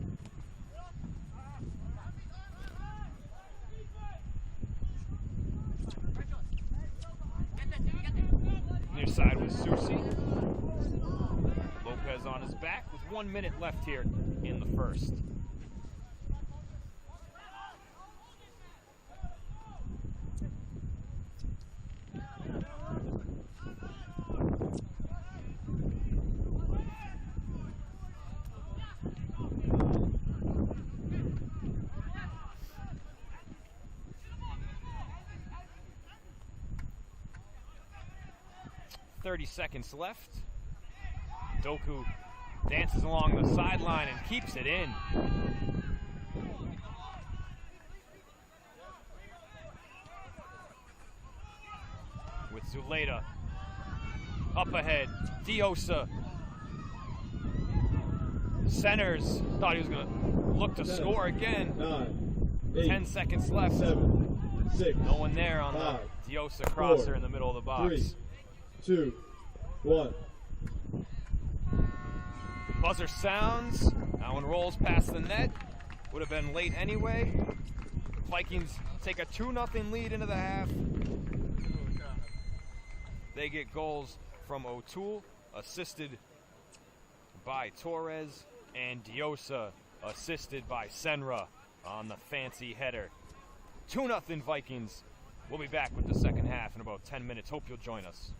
[SPEAKER 4] Near side with Susi. Lopez on his back with 1 minute left here in the first. Seconds left. Doku dances along the sideline and keeps it in. With Zuleta up ahead. Diosa centers. Thought he was going to look to score again.
[SPEAKER 3] 9, 8,
[SPEAKER 4] 10 seconds left.
[SPEAKER 3] 7, 6.
[SPEAKER 4] No one there on the Diosa crosser
[SPEAKER 3] 4,
[SPEAKER 4] in the middle of the box.
[SPEAKER 3] 3, 2, 1.
[SPEAKER 4] Buzzer sounds. That one rolls past the net. Would have been late anyway. Vikings take a 2-0 lead into the half. They get goals from O'Toole, assisted by Torres, and Diosa, assisted by Senra on the fancy header. 2-0 Vikings. We'll be back with the second half in about 10 minutes. Hope you'll join us.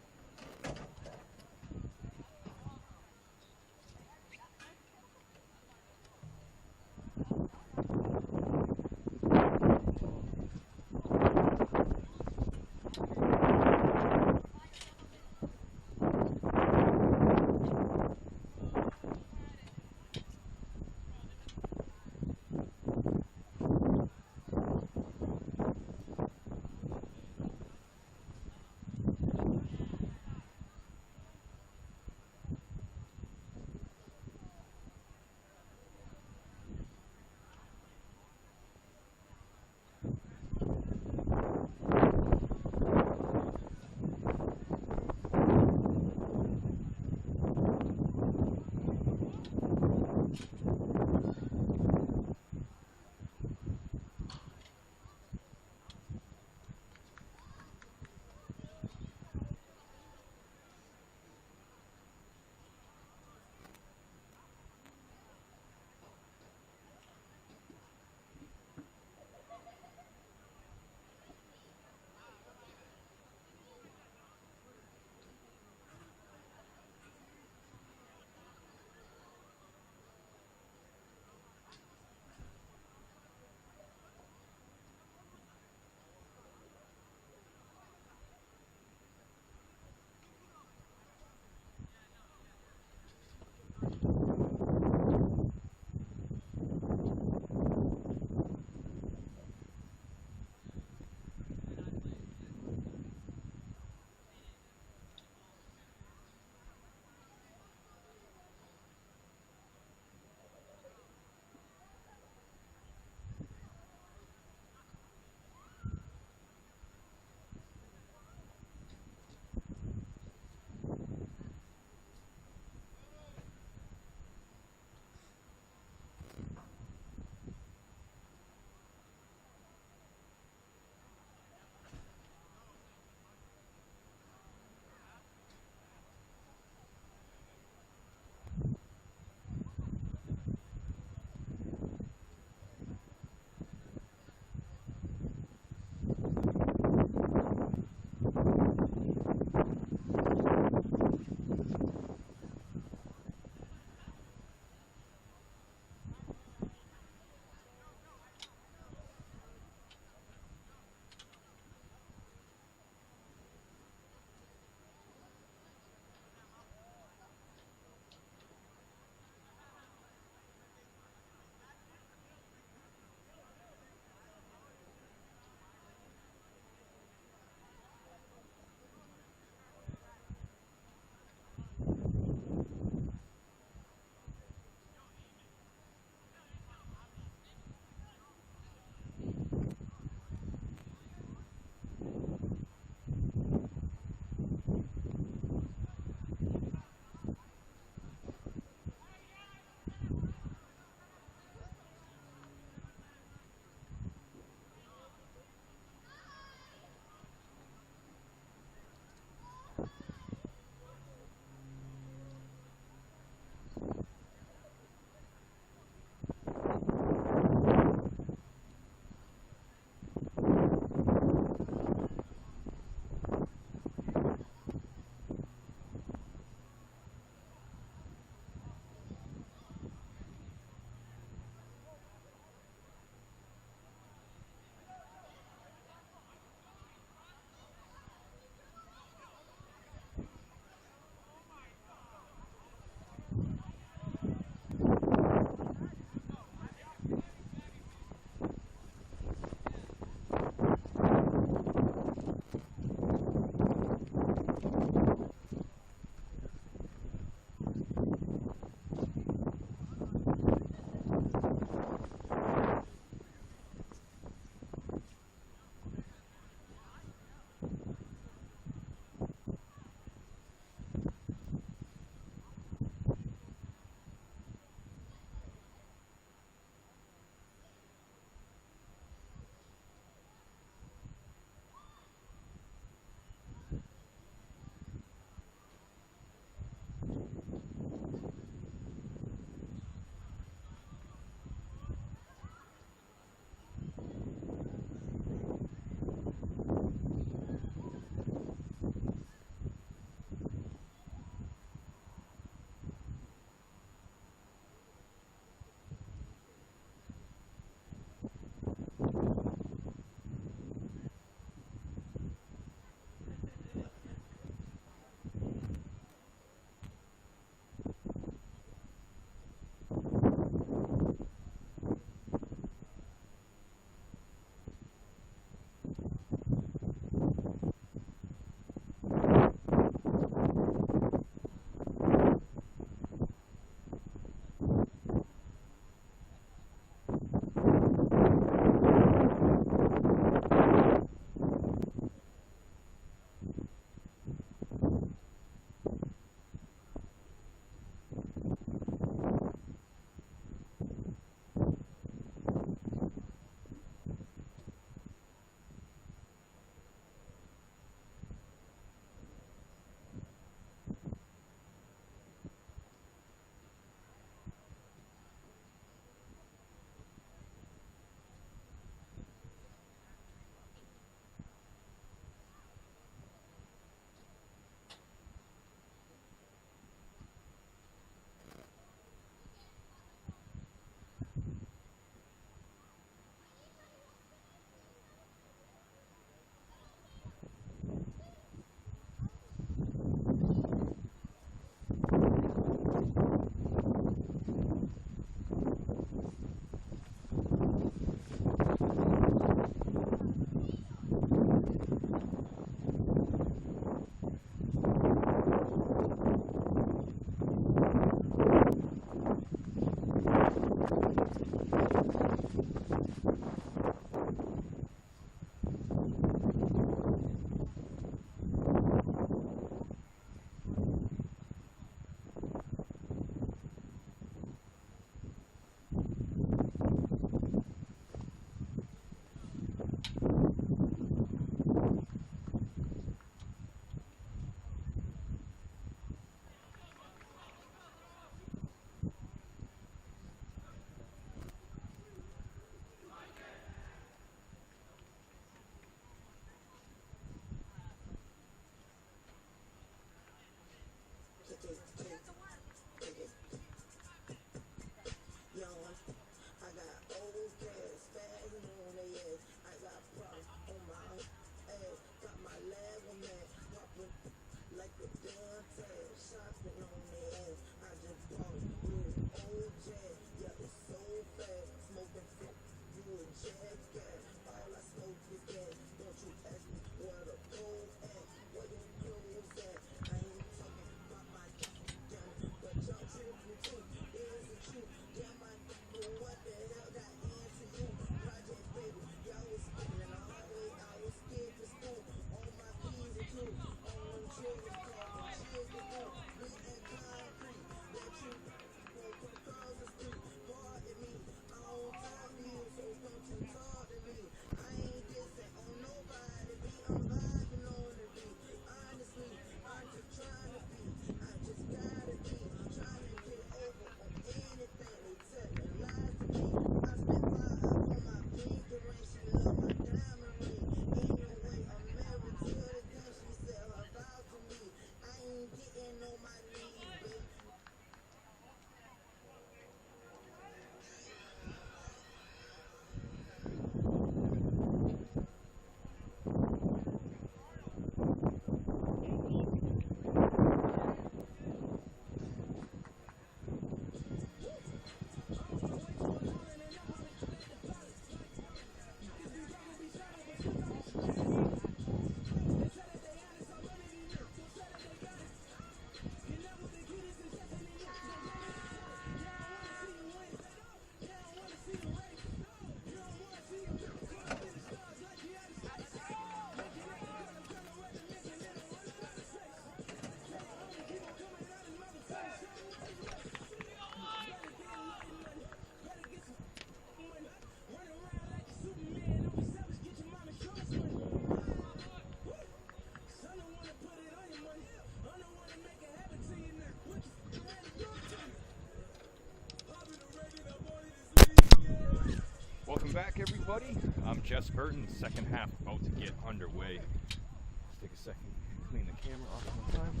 [SPEAKER 4] back, everybody. I'm Jess Burton. Second half about to get underway. Let's take a second, clean the camera off one time.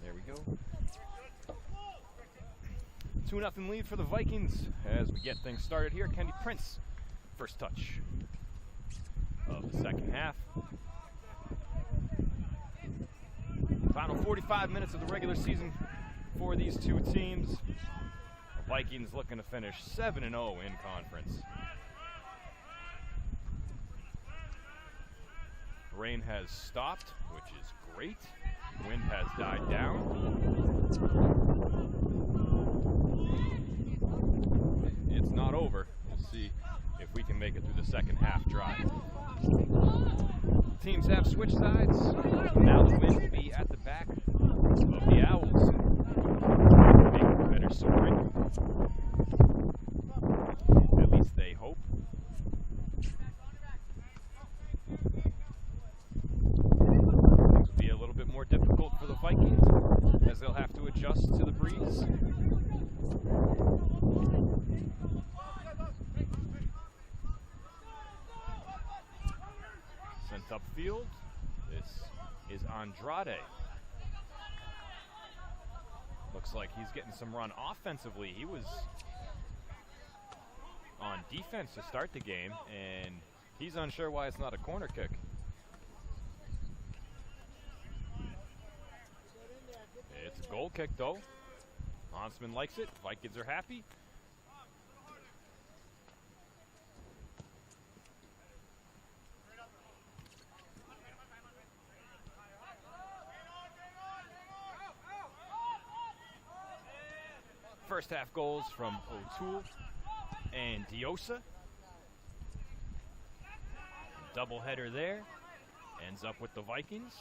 [SPEAKER 4] There we go. 2-0 lead for the Vikings as we get things started here. Kenny Prince, first touch of the second half. Final 45 minutes of the regular season for these two teams. The Vikings looking to finish 7-0 in conference. Rain has stopped, which is great. Wind has died down. It's not over. We'll see if we can make it through the second half drive. Teams have switched sides. Now the wind will be at the back of the Owls. Make better soaring. At least they hope. Things will be a little bit more difficult for the Vikings as they'll have to adjust to the breeze. Sent upfield. This is Andrade. Looks like he's getting some run offensively. He was on defense to start the game, and he's unsure why it's not a corner kick. It's a goal kick, though. Hansman likes it. Vikings are happy. First half goals from O'Toole and Diosa. Doubleheader there. Ends up with the Vikings.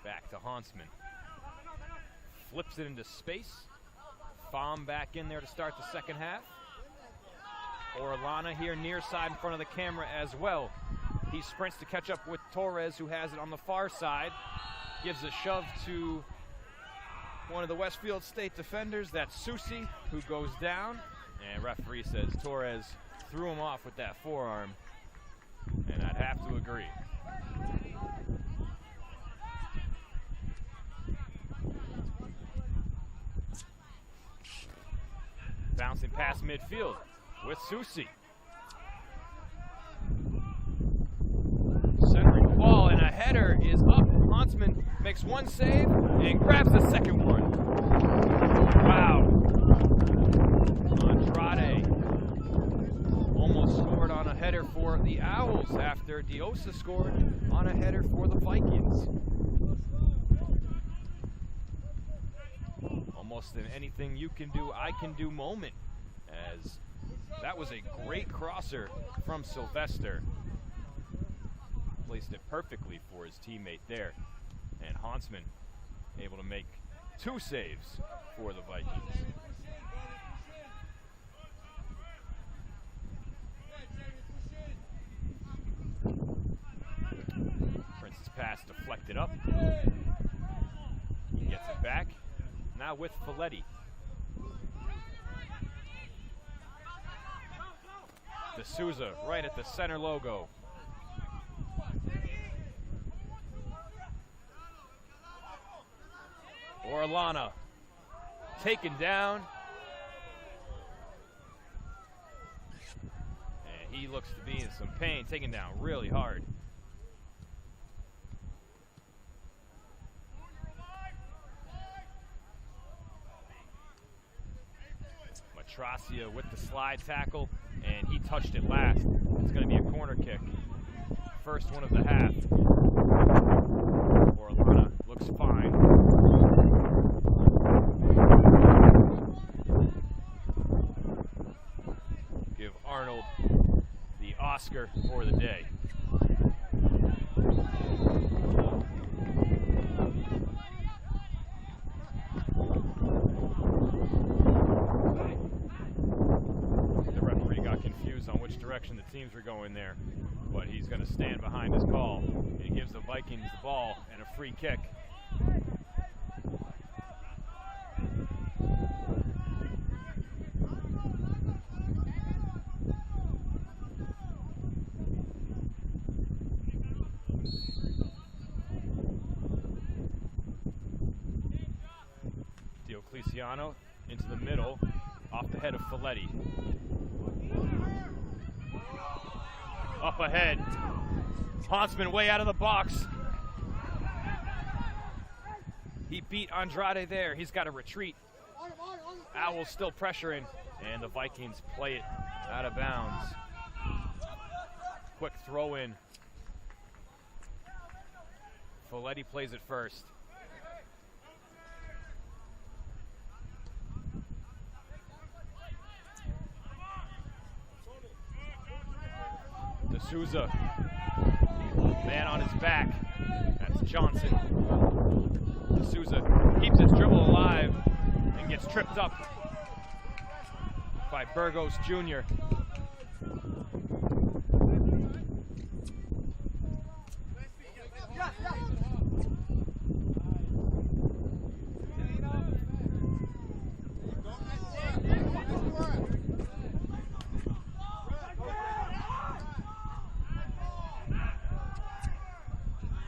[SPEAKER 4] Back to Hansman. Flips it into space. Baum back in there to start the second half. Orellana here near side in front of the camera as well. He sprints to catch up with Torres, who has it on the far side. Gives a shove to one of the Westfield State defenders. That's Susi, who goes down. And referee says Torres threw him off with that forearm. And I'd have to agree. Bouncing past midfield with Susi. Centering the ball, and a header is up. Hansman makes one save and grabs the second one. Wow. Andrade almost scored on a header for the Owls after Diosa scored on a header for the Vikings. Almost an anything you can do, I can do moment, as that was a great crosser from Sylvester. Placed it perfectly for his teammate there. And Hansman able to make two saves for the Vikings. Prince's pass deflected up. He gets it back. Now with Folletti. D'Souza right at the center logo. Orellana taken down. And he looks to be in some pain, taken down really hard. Matracia with the slide tackle, and he touched it last. It's going to be a corner kick. First one of the half. Orellana looks fine. Give Arnold the Oscar for the day. The referee got confused on which direction the teams were going there, but he's going to stand behind his call. He gives the Vikings the ball and a free kick. Feliciano into the middle, off the head of Folletti. Up ahead. Huntsman way out of the box. He beat Andrade there. He's got to retreat. Owls still pressuring, and the Vikings play it out of bounds. Quick throw in. Folletti plays it first. D'Souza, man on his back. That's Johnson. D'Souza keeps his dribble alive and gets tripped up by Burgos Jr.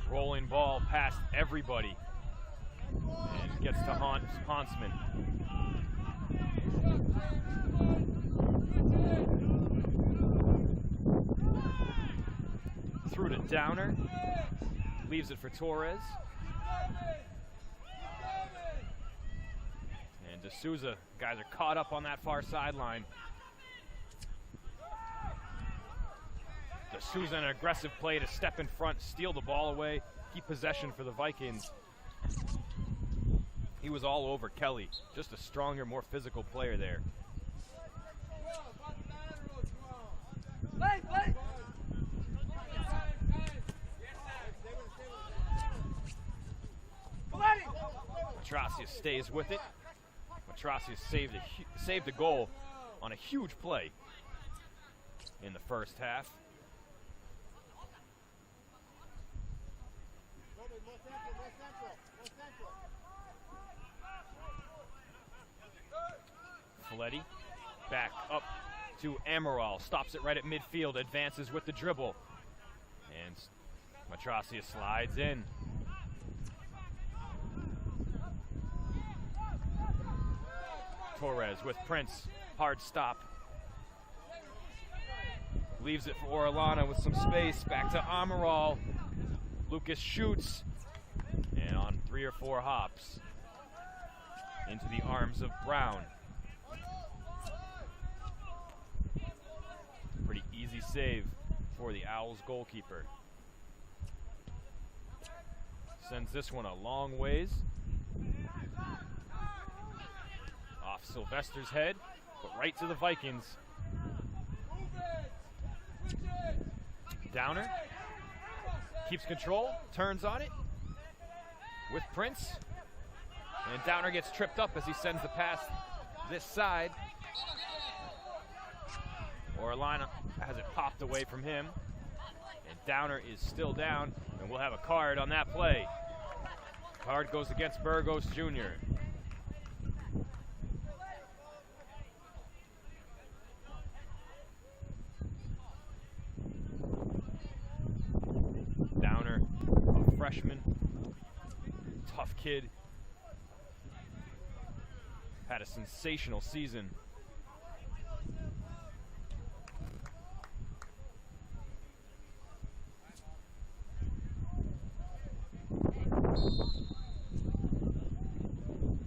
[SPEAKER 4] Rolling ball past everybody and gets to Huntsman. Through to Downer, leaves it for Torres. And D'Souza, guys are caught up on that far sideline. D'Souza, an aggressive play to step in front, steal the ball away, keep possession for the Vikings. He was all over Kelly, just a stronger, more physical player there. Matrasius stays with it. Matrasius saved a goal on a huge play in the first half. Folletti back up to Amaral, stops it right at midfield, advances with the dribble, and Matrasius slides in. Torres with Prince, hard stop. Leaves it for Orellana with some space, back to Amaral. Lucas shoots, and on 3 or 4 hops, into the arms of Brown. Pretty easy save for the Owls goalkeeper. Sends this one a long ways. Off Sylvester's head, but right to the Vikings. Downer keeps control, turns on it with Prince. And Downer gets tripped up as he sends the pass this side. Orellana has it popped away from him. And Downer is still down, and we'll have a card on that play. Card goes against Burgos Jr. Downer, a freshman, tough kid. Had a sensational season.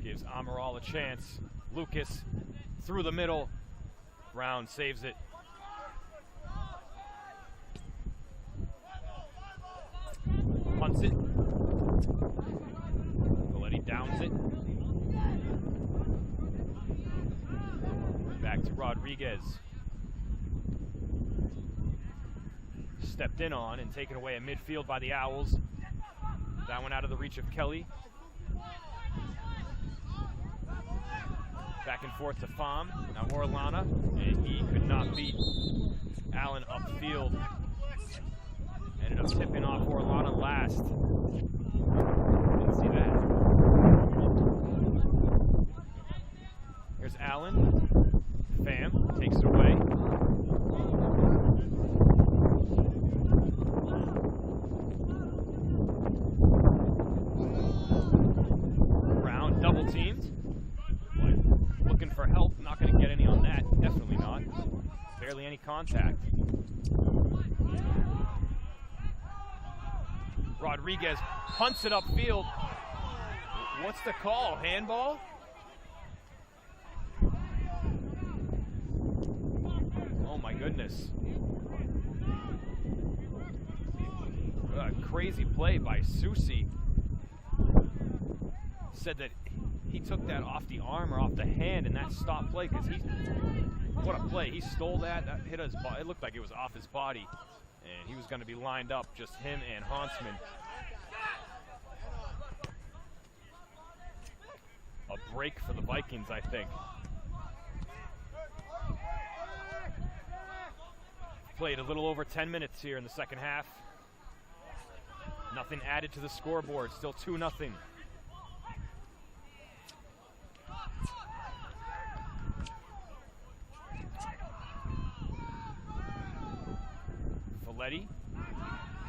[SPEAKER 4] Gives Amaral a chance. Lucas through the middle. Brown saves it. Punts it. Folletti downs it. Back to Rodriguez. Stepped in on and taken away at midfield by the Owls. That one out of the reach of Kelly. Back and forth to Pham. Now Orellana, and he could not beat Allen upfield. Ended up tipping off Orellana last. Didn't see that. Here's Allen. Pham takes it away. Brown double teamed. contact. Rodriguez punts it upfield. What's the call? Handball? Oh my goodness. A crazy play by Susi. Said that he took that off the arm or off the hand, and that stopped play because what a play. He stole that. That hit his body. It looked like it was off his body, and he was going to be lined up, just him and Hansman. A break for the Vikings, I think. Played a little over 10 minutes here in the second half. Nothing added to the scoreboard. Still 2-0. Folletti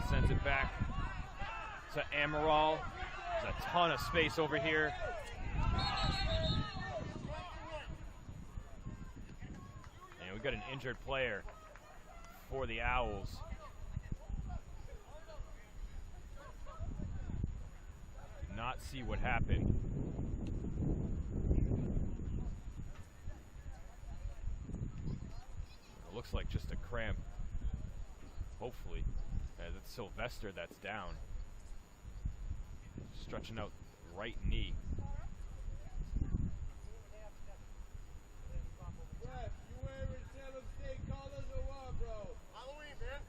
[SPEAKER 4] sends it back to Amaral. There's a ton of space over here. And we got an injured player for the Owls. Did not see what happened. It looks like just a cramp. Hopefully. It's Sylvester that's down. Stretching out right knee.
[SPEAKER 2] Ref, you wearing Salem State colors or what, bro? Halloween, man.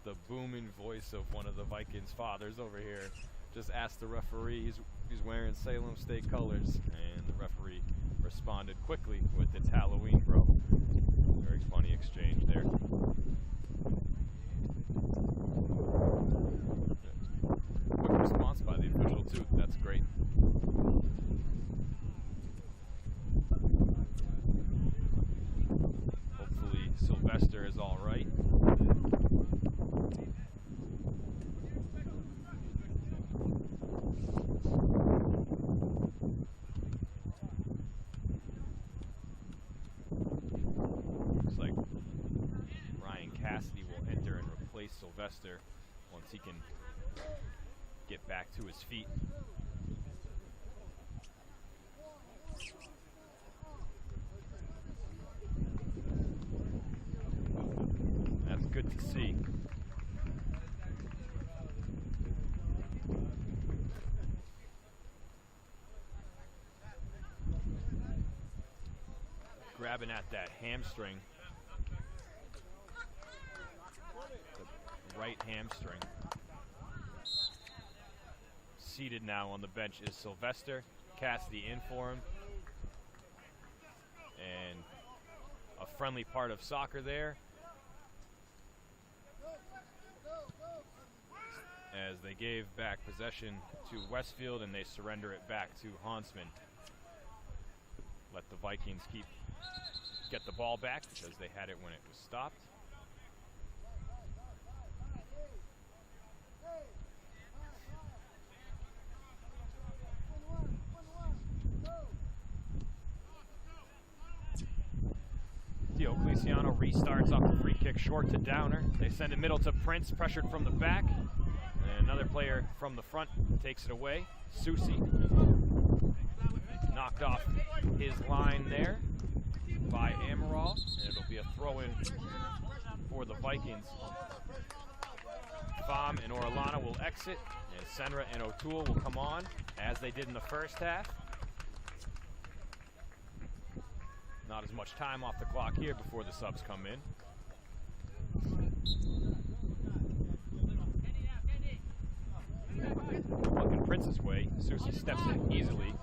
[SPEAKER 4] The booming voice of one of the Vikings' fathers over here just asked the referee. He's wearing Salem State colors, and the referee responded quickly with "It's Halloween, bro." Very funny exchange there. Quick response by the official too. That's great. Hopefully Sylvester is all right. Looks like Ryan Cassidy will enter and replace Sylvester once he can get back to his feet. That's good to see. Grabbing at that hamstring. The right hamstring. Seated now on the bench is Sylvester. Cassidy in for him. And a friendly part of soccer there. As they gave back possession to Westfield and they surrender it back to Hansman. Let the Vikings get the ball back because they had it when it was stopped. Diocleciano restarts off the free kick short to Downer. They send it middle to Prince, pressured from the back. And another player from the front takes it away. Susi knocked off his line there by Amaral. And it'll be a throw-in for the Vikings. Pham and Orellana will exit. And Senra and O'Toole will come on as they did in the first half. Not as much time off the clock here before the subs come in. Looking Prince's way. Susi steps in easily.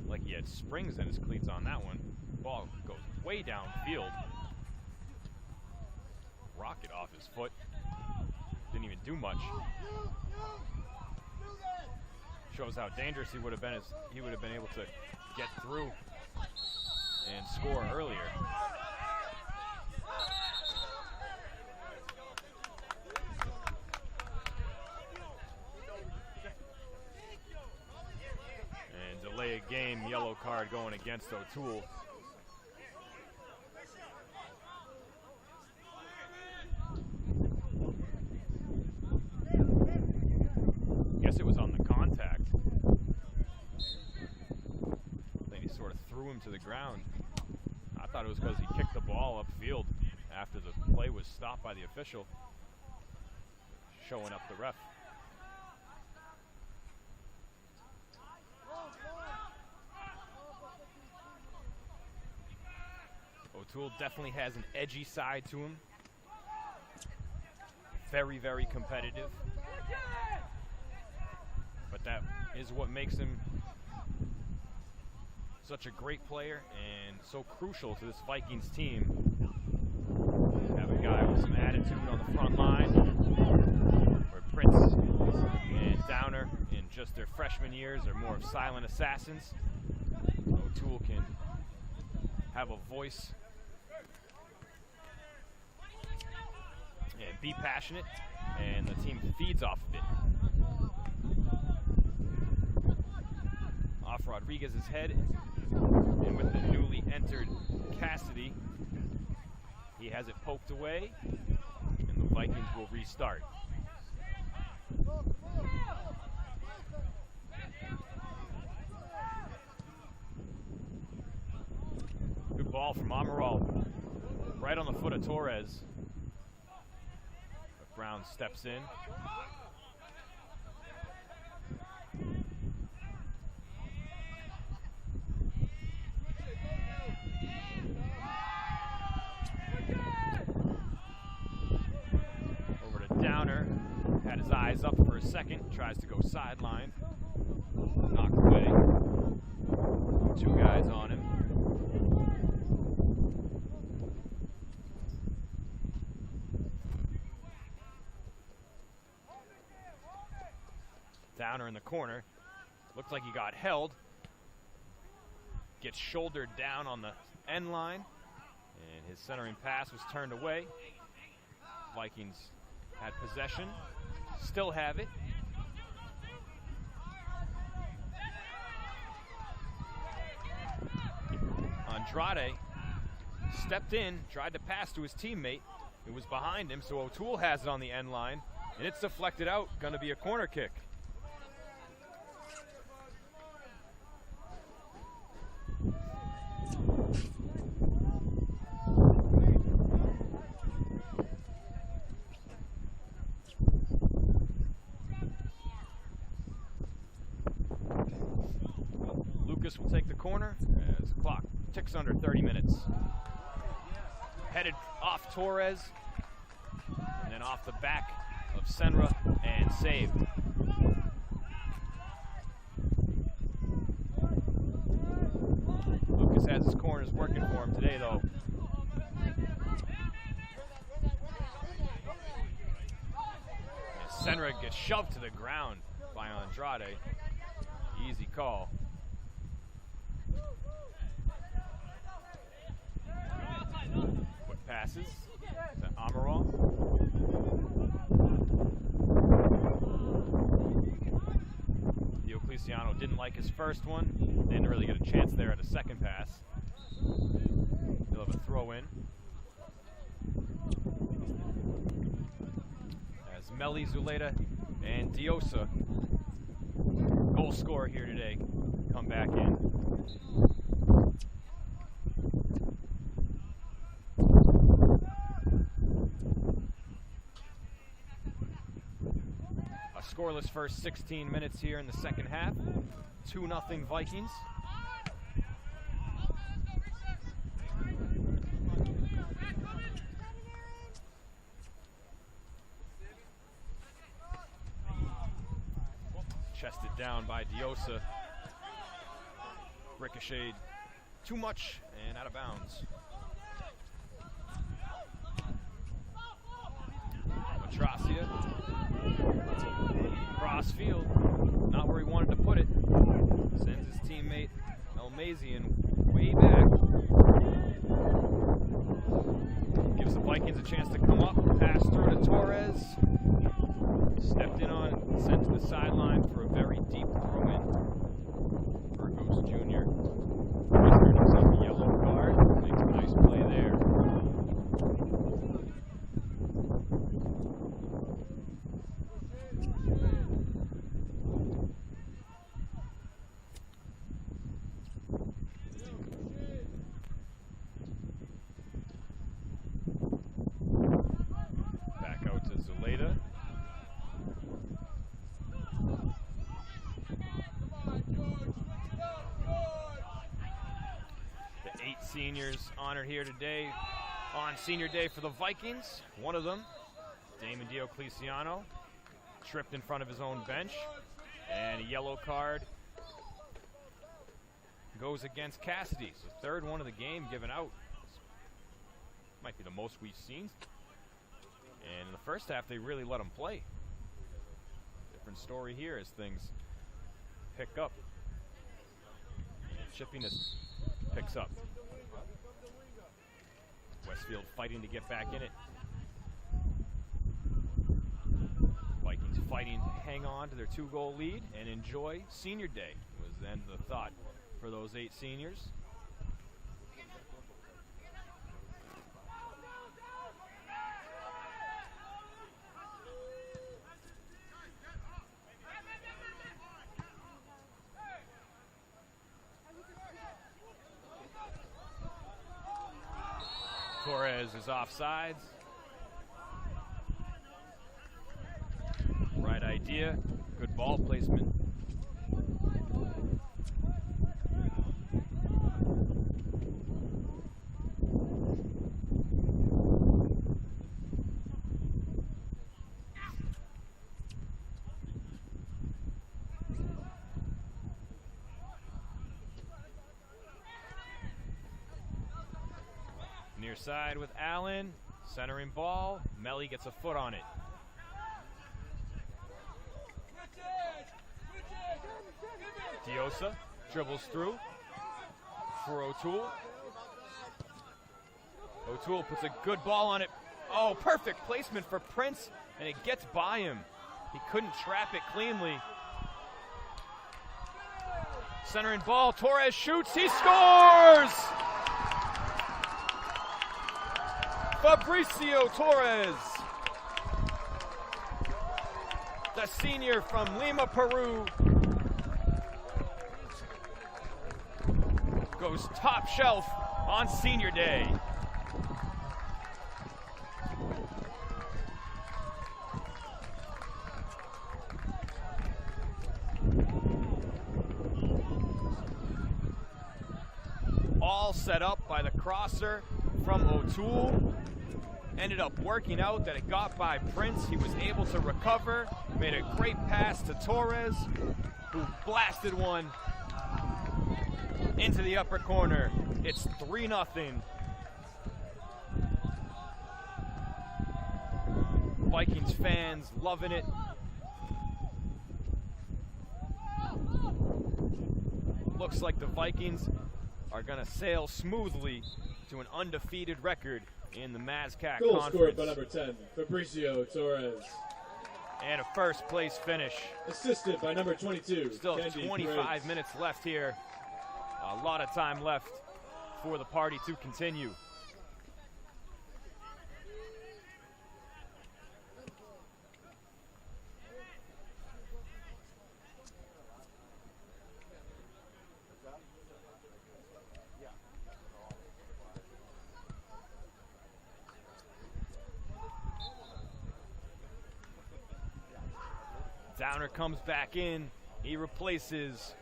[SPEAKER 4] Like he had springs in his cleats on that one. Ball goes way downfield. Rocket off his foot. Didn't even do much. Shows how dangerous he would have been as he would have been able to get through and score earlier. card going against O'Toole. Guess it was on the contact. Then he sort of threw him to the ground. I thought it was because he kicked the ball upfield after the play was stopped by the official. Showing up the ref. O'Toole definitely has an edgy side to him. Very, very competitive. But that is what makes him such a great player and so crucial to this Vikings team. Have a guy with some attitude on the front line, where Prince and Downer in just their freshman years are more of silent assassins. O'Toole can have a voice and be passionate, and the team feeds off of it. Off Rodriguez's head, and with the newly entered Cassidy, he has it poked away, and the Vikings will restart. Good ball from Amaral, right on the foot of Torres. But Brown steps in. Downer had his eyes up for a second, tries to go sideline, knocked away. Two guys on him. Downer in the corner, looked like he got held, gets shouldered down on the end line, and his centering pass was turned away. Vikings had possession, still have it. Andrade stepped in, tried to pass to his teammate. It was behind him, so O'Toole has it on the end line, and it's deflected out, going to be a corner kick. Will take the corner as the clock ticks under 30 minutes. Headed off Torres, and then off the back of Senra, and saved. Lucas has his corners working for him today, though. And Senra gets shoved to the ground by Andrade. Easy call. Quick passes to Amaral. Diocleciano didn't like his first one. Didn't really get a chance there at a second pass. He'll have a throw in. As Meli, Zuleta, and Diosa, goal scorer here today, come back in. Scoreless first 16 minutes here in the second half. 2-0 Vikings. Chested down by Diosa. Ricocheted too much and out of bounds. Matracia. Cross field, not where he wanted to put it. Sends his teammate Elmazian way back. Gives the Vikings a chance to come up. Pass through to Torres. Stepped in on, sent to the sideline for a very deep throw-in. Burgos Jr. just earned himself a yellow card. Makes a nice play there. Back out to Zeleda. The 8 seniors honored here today on Senior Day for the Vikings. One of them, Damon Diocleciano, tripped in front of his own bench, and a yellow card goes against Cassidy. So third one of the game given out. Might be the most we've seen. And in the first half, they really let him play. Different story here as things pick up. Chippiness picks up. Westfield fighting to get back in it. Vikings fighting to hang on to their 2-goal lead and enjoy Senior Day was then the thought for those 8 seniors. Torres is offsides. Right idea. Good ball placement. Near side with Allen, centering ball. Melly gets a foot on it. Diosa dribbles through for O'Toole. O'Toole puts a good ball on it. Oh, perfect placement for Prince, and it gets by him. He couldn't trap it cleanly. Centering ball, Torres shoots, he scores! Fabricio Torres, the senior from Lima, Peru, goes top shelf on Senior Day. All set up by the crosser from O'Toole. Ended up working out that it got by Prince. He was able to recover, made a great pass to Torres, who blasted one into the upper corner. It's 3-0. Vikings fans loving it. Looks like the Vikings are going to sail smoothly to an undefeated record in the MASCAC
[SPEAKER 3] Goal
[SPEAKER 4] Conference.
[SPEAKER 3] scored by number 10, Fabricio Torres.
[SPEAKER 4] And a first place finish.
[SPEAKER 3] Assisted by number 22,
[SPEAKER 4] Still
[SPEAKER 3] Kendi
[SPEAKER 4] 25
[SPEAKER 3] Briggs.
[SPEAKER 4] minutes left here. A lot of time left for the party to continue. Downer comes back in. He replaces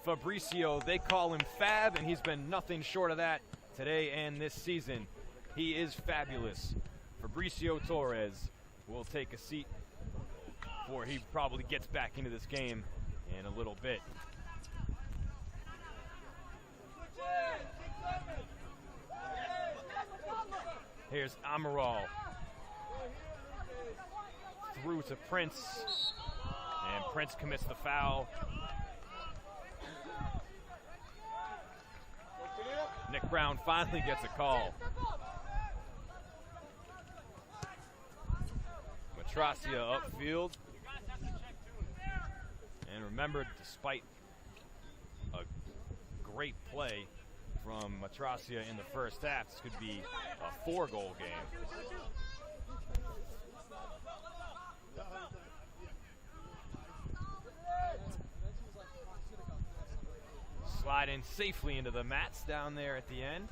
[SPEAKER 4] Fabricio. They call him Fab, and he's been nothing short of that today and this season. He is fabulous. Fabricio Torres will take a seat before he probably gets back into this game in a little bit. Here's Amaral. Through to Prince, and Prince commits the foul. Nick Brown finally gets a call. Matracia upfield. And remember, despite a great play from Matracia in the first half, this could be a 4-goal game. Slide in safely into the mats down there at the end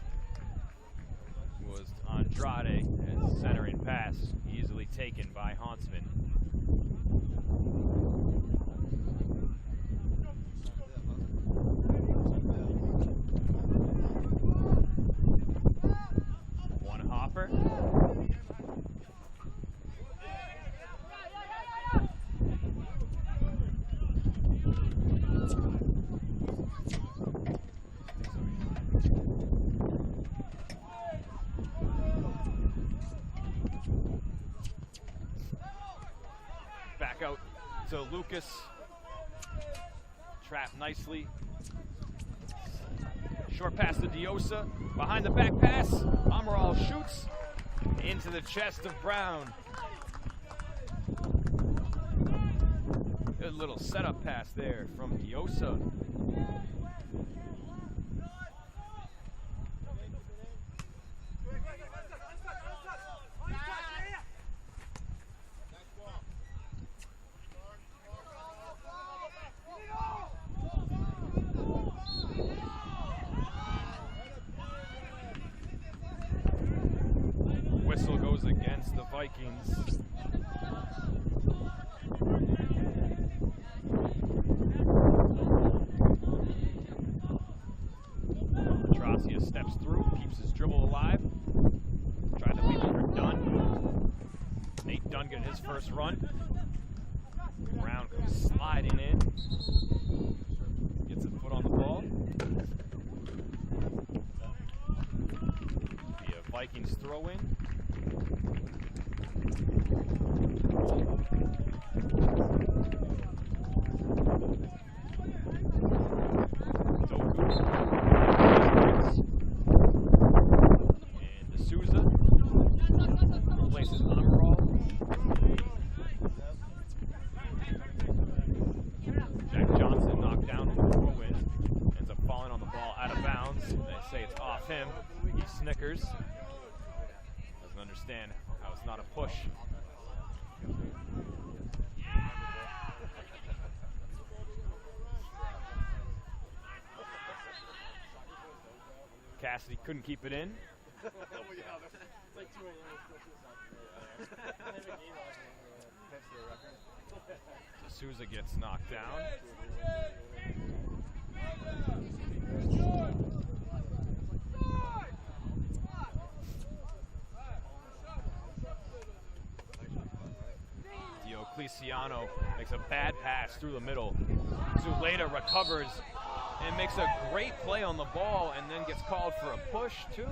[SPEAKER 4] was Andrade, and centering pass easily taken by Hansman. One hopper. Back out to Lucas. Trapped nicely. Short pass to Diosa. Behind the back pass. Amaral shoots into the chest of Brown. Good little setup pass there from Diosa. Whistle goes against the Vikings. Matracia steps through, keeps his dribble alive. Trying to leave it for Dunn. Nate Dunn getting his first run. Brown comes sliding in. Gets a foot on the ball. Be a Vikings throw in. And D'Souza replaces Amaral. Jack Johnson knocked down on the throw-in. Ends up falling on the ball out of bounds. They say it's off him. He snickers. Doesn't understand how it's not a push. Cassidy couldn't keep it in. D'Souza gets knocked down. Diocleciano makes a bad pass through the middle. Zuleta recovers and makes a great play on the ball and then gets called for a push too.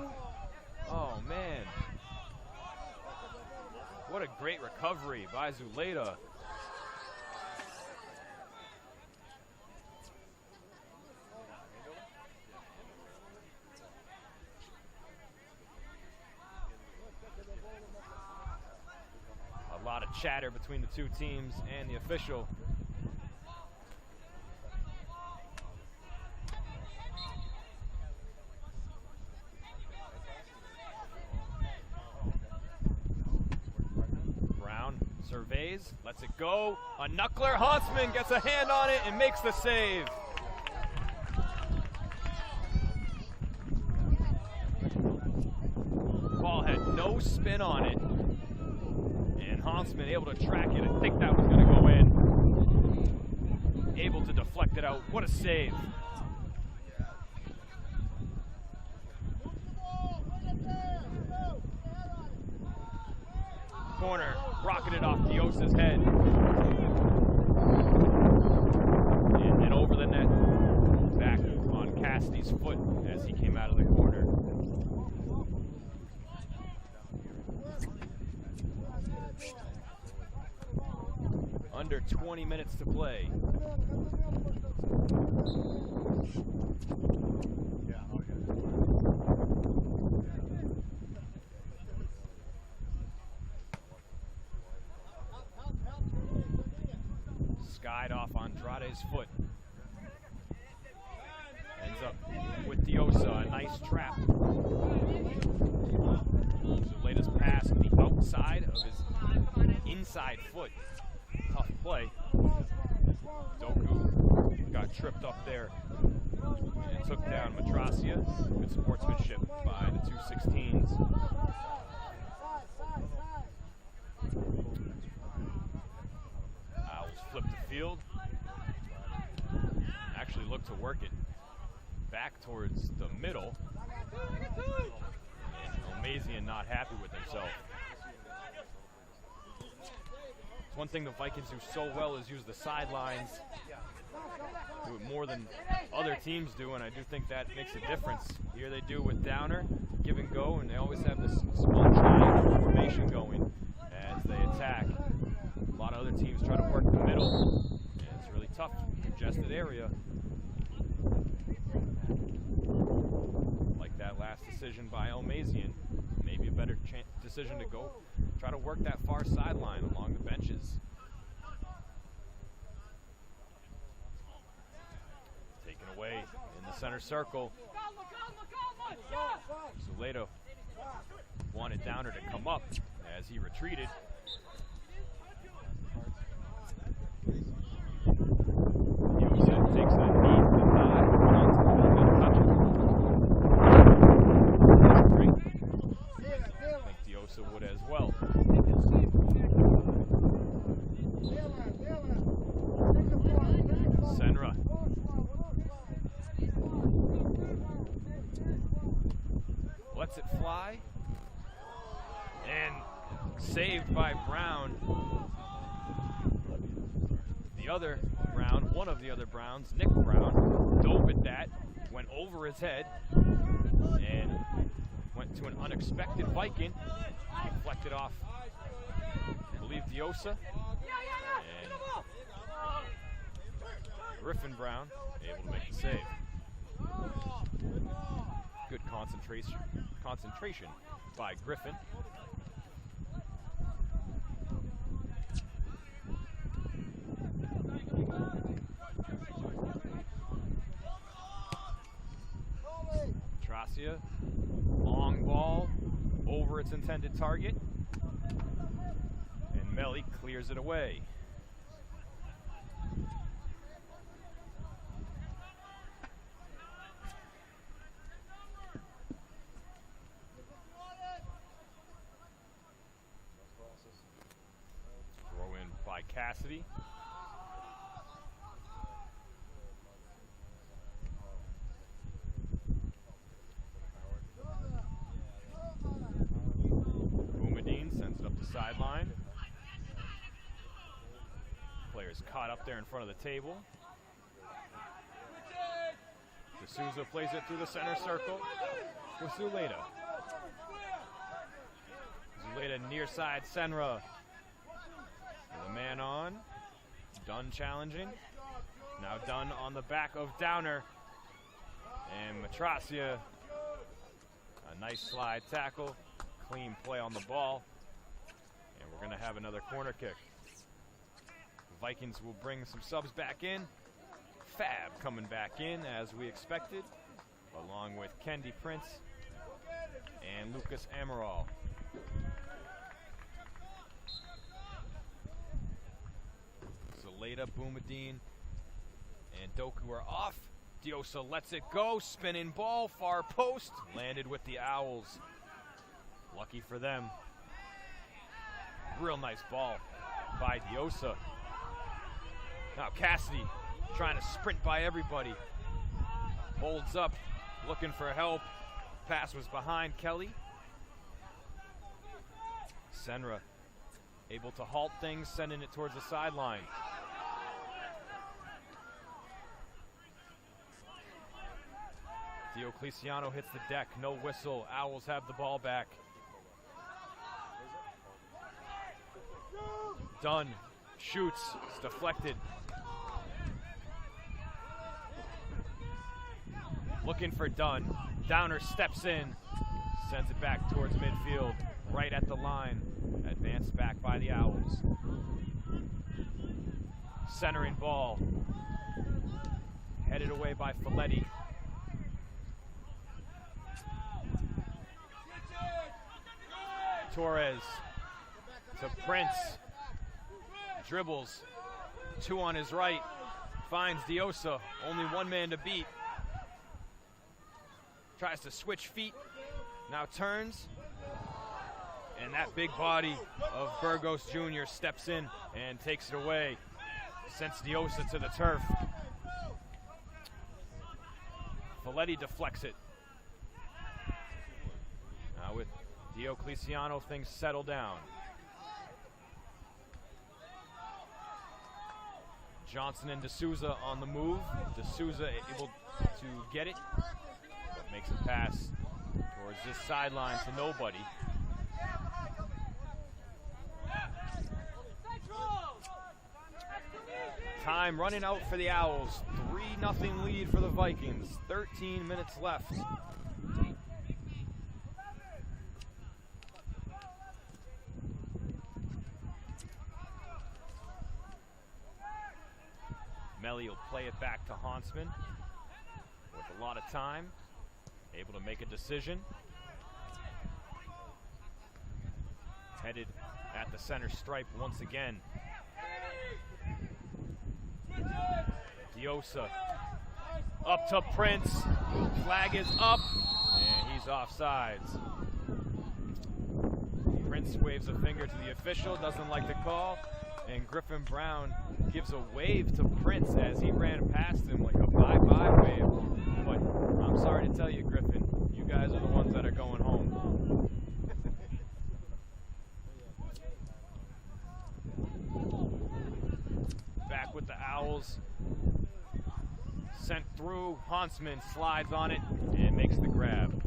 [SPEAKER 4] Oh man. What a great recovery by Zuleta. A lot of chatter between the two teams and the official. Surveys, lets it go. A knuckler. Hansman gets a hand on it and makes the save. Ball had no spin on it. And Hansman able to track it. I think that was going to go in. Able to deflect it out. What a save. Corner, rocketed off Diosa's head. And then over the net, back on Cassidy's foot as he came out of the corner. Under 20 minutes to play. Skied off Andrade's foot. Ends up with Diosa, a nice trap. Zuleda's pass at the outside of his inside foot. Tough play. Doku got tripped up there and took down Matrasia. Good sportsmanship by the 216s. Owls flip the field. Actually look to work it back towards the middle. And Omazian not happy with himself. One thing the Vikings do so well is use the sidelines, do it more than other teams do, and I do think that makes a difference. Here they do with Downer, give and go, and they always have this small triangle formation going as they attack. A lot of other teams try to work the middle, and it's really tough, congested area. Like that last decision by Omazian, maybe a better decision to go try to work that far sideline along the benches. Taken away in the center circle. Zuleda wanted Downer to come up as he retreated. Diosa takes a knee to the thigh. Great. I think Diosa would as well. Senra. Lets it fly. And saved by Brown. The other Brown, one of the other Browns, Nick Brown, dove at that, went over his head, and went to an unexpected Viking. Deflected off, I believe, Diosa. And Griffin Brown able to make the save. Good concentration by Griffin. Tracia, long ball over its intended target, and Melly clears it away. Throw in by Cassidy. Sends it up the sideline. Players caught up there in front of the table. D'Souza plays it through the center circle with Zuleda. Zuleda near side, Senra. With a man on. Dunn challenging. Now Dunn on the back of Downer. And Matrasia. A nice slide tackle. Clean play on the ball. And we're going to have another corner kick. The Vikings will bring some subs back in. Fab coming back in as we expected, along with Kendi Prince and Lucas Amaral. Zuleda, Boumediene, and Doku are off. Diosa lets it go. Spinning ball, far post. Landed with the Owls. Lucky for them. Real nice ball by Diosa. Now Cassidy trying to sprint by everybody. Holds up, looking for help. Pass was behind Kelly. Senra able to halt things, sending it towards the sideline. Diocleciano hits the deck, no whistle. Owls have the ball back. Dunn shoots, it's deflected. looking for Dunn. Downer steps in, sends it back towards midfield, right at the line. Advanced back by the Owls. Centering ball. Headed away by Folletti. Torres to Prince. Dribbles. 2 on his right. Finds Diosa. Only one man to beat. Tries to switch feet. Now turns. And that big body of Burgos Jr. steps in and takes it away. Sends Diosa to the turf. Folletti deflects it. Now with Diocleciano, things settle down. Johnson and D'Souza on the move. D'Souza able to get it, but makes a pass towards this sideline to nobody. Time running out for the Owls. 3-0 lead for the Vikings. 13 minutes left. Melly will play it back to Hansman with a lot of time. Able to make a decision. Headed at the center stripe once again. Diosa up to Prince. Flag is up, and he's offsides. Prince waves a finger to the official, doesn't like the call, and Griffin Brown gives a wave to Prince as he ran past him like a bye-bye wave. But I'm sorry to tell you, Griffin, you guys are the ones that are going home. Back with the Owls. Sent through. Hansman slides on it and makes the grab.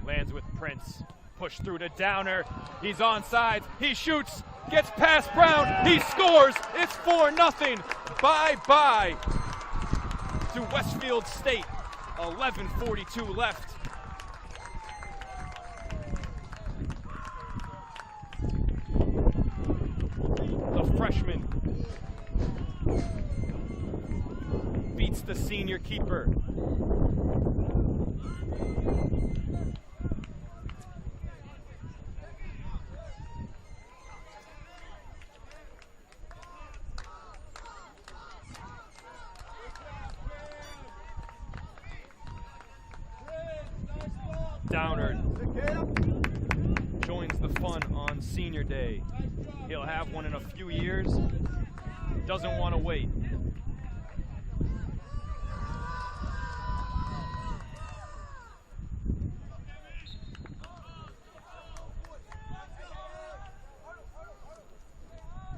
[SPEAKER 4] Lands with Prince. Push through to Downer. He's onside. He shoots. Gets past Brown. He scores. It's 4-0. Bye-bye to Westfield State. 11:42 left. The freshman beats the senior keeper. Downer joins the fun on senior day. He'll have one in a few years. Doesn't want to wait.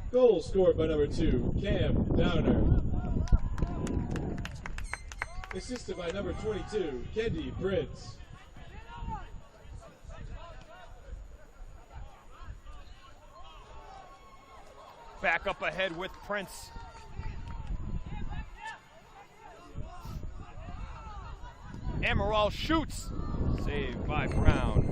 [SPEAKER 3] Goal scored by number 2, Cam Downer. Assisted by number 22, Kendi Prince.
[SPEAKER 4] Back up ahead with Prince. Amaral shoots. Saved by Brown.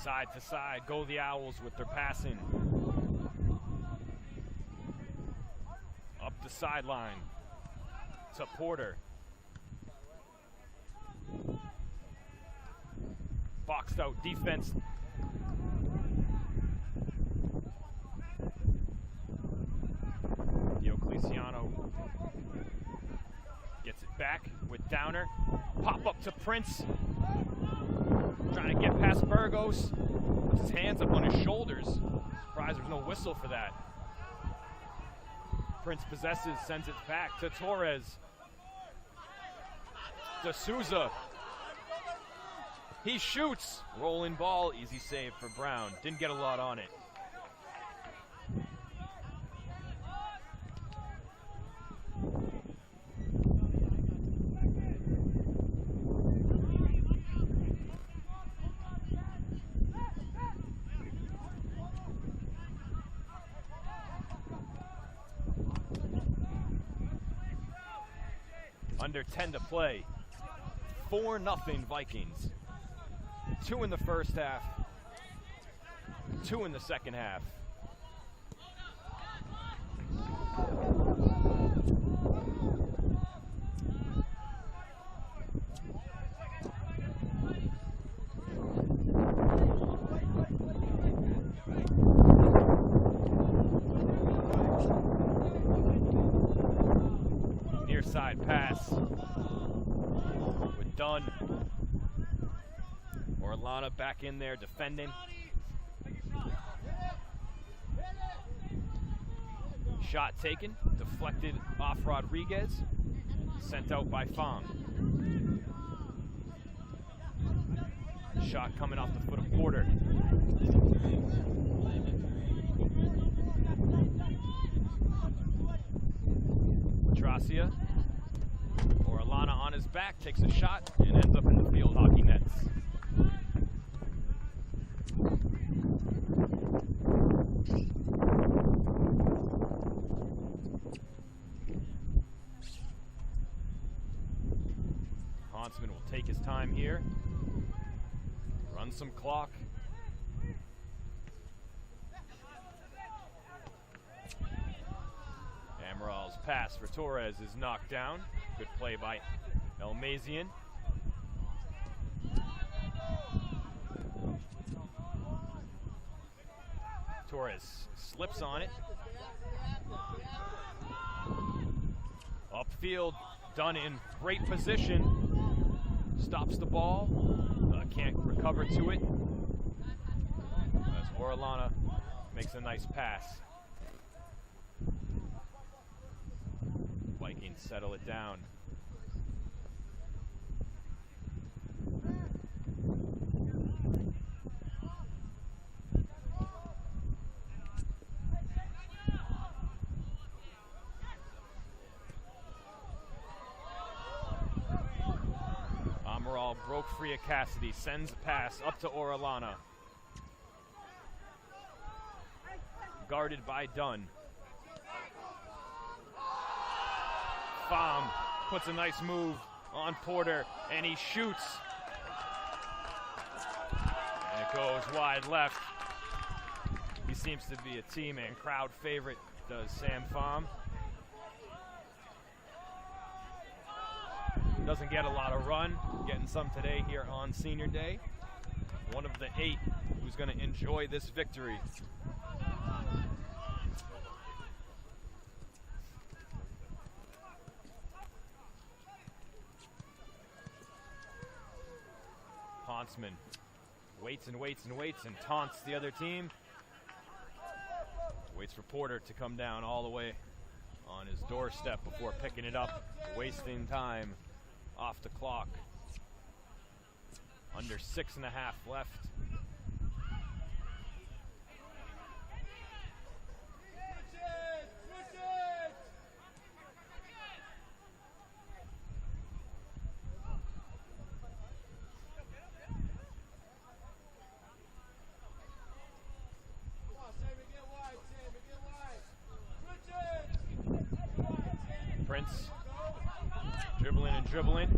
[SPEAKER 4] Side to side, go the Owls with their passing. Up the sideline to Porter. Boxed out defense. Diocleciano gets it back with Downer. Pop up to Prince. Trying to get past Burgos. Puts his hands up on his shoulders. Surprised there's no whistle for that. Prince possesses, sends it back to Torres. D'Souza. He shoots. Rolling ball, easy save for Brown. Didn't get a lot on it. Under 10 to play. 4-0 Vikings. 2 in the first half. 2 in the second half. Near side pass with Dunn. Orellana back in there defending. Shot taken, deflected off Rodriguez, sent out by Fong. Shot coming off the foot of Porter. Tracia. Orellana on his back, takes a shot, and ends up in the field hockey nets. Huntsman will take his time here, run some clock. Amaral's pass for Torres is knocked down. Good play by Elmazian. Torres slips on it. Upfield, Dunn in great position. Stops the ball. Can't recover to it. As Orellana makes a nice pass. Vikings settle it down. Amaral broke free of Cassidy, sends a pass up to Orellana. Guarded by Dunn. Pham puts a nice move on Porter, and he shoots. And it goes wide left. He seems to be a team and crowd favorite, does Sam Pham. Doesn't get a lot of run, getting some today here on Senior Day. One of the 8 who's going to enjoy this victory. Huntsman waits and waits and waits and taunts the other team. Waits for Porter to come down all the way on his doorstep before picking it up, wasting time off the clock. Under 6.5 left. Prince dribbling and dribbling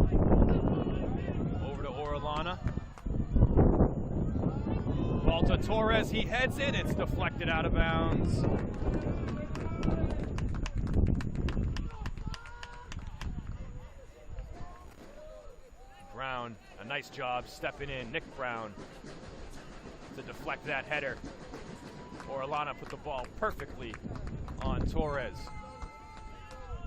[SPEAKER 4] over to Orellana. Ball to Torres, he heads it, it's deflected out of bounds. Brown, a nice job stepping in, Nick Brown, to deflect that header. Orellana put the ball perfectly on Torres.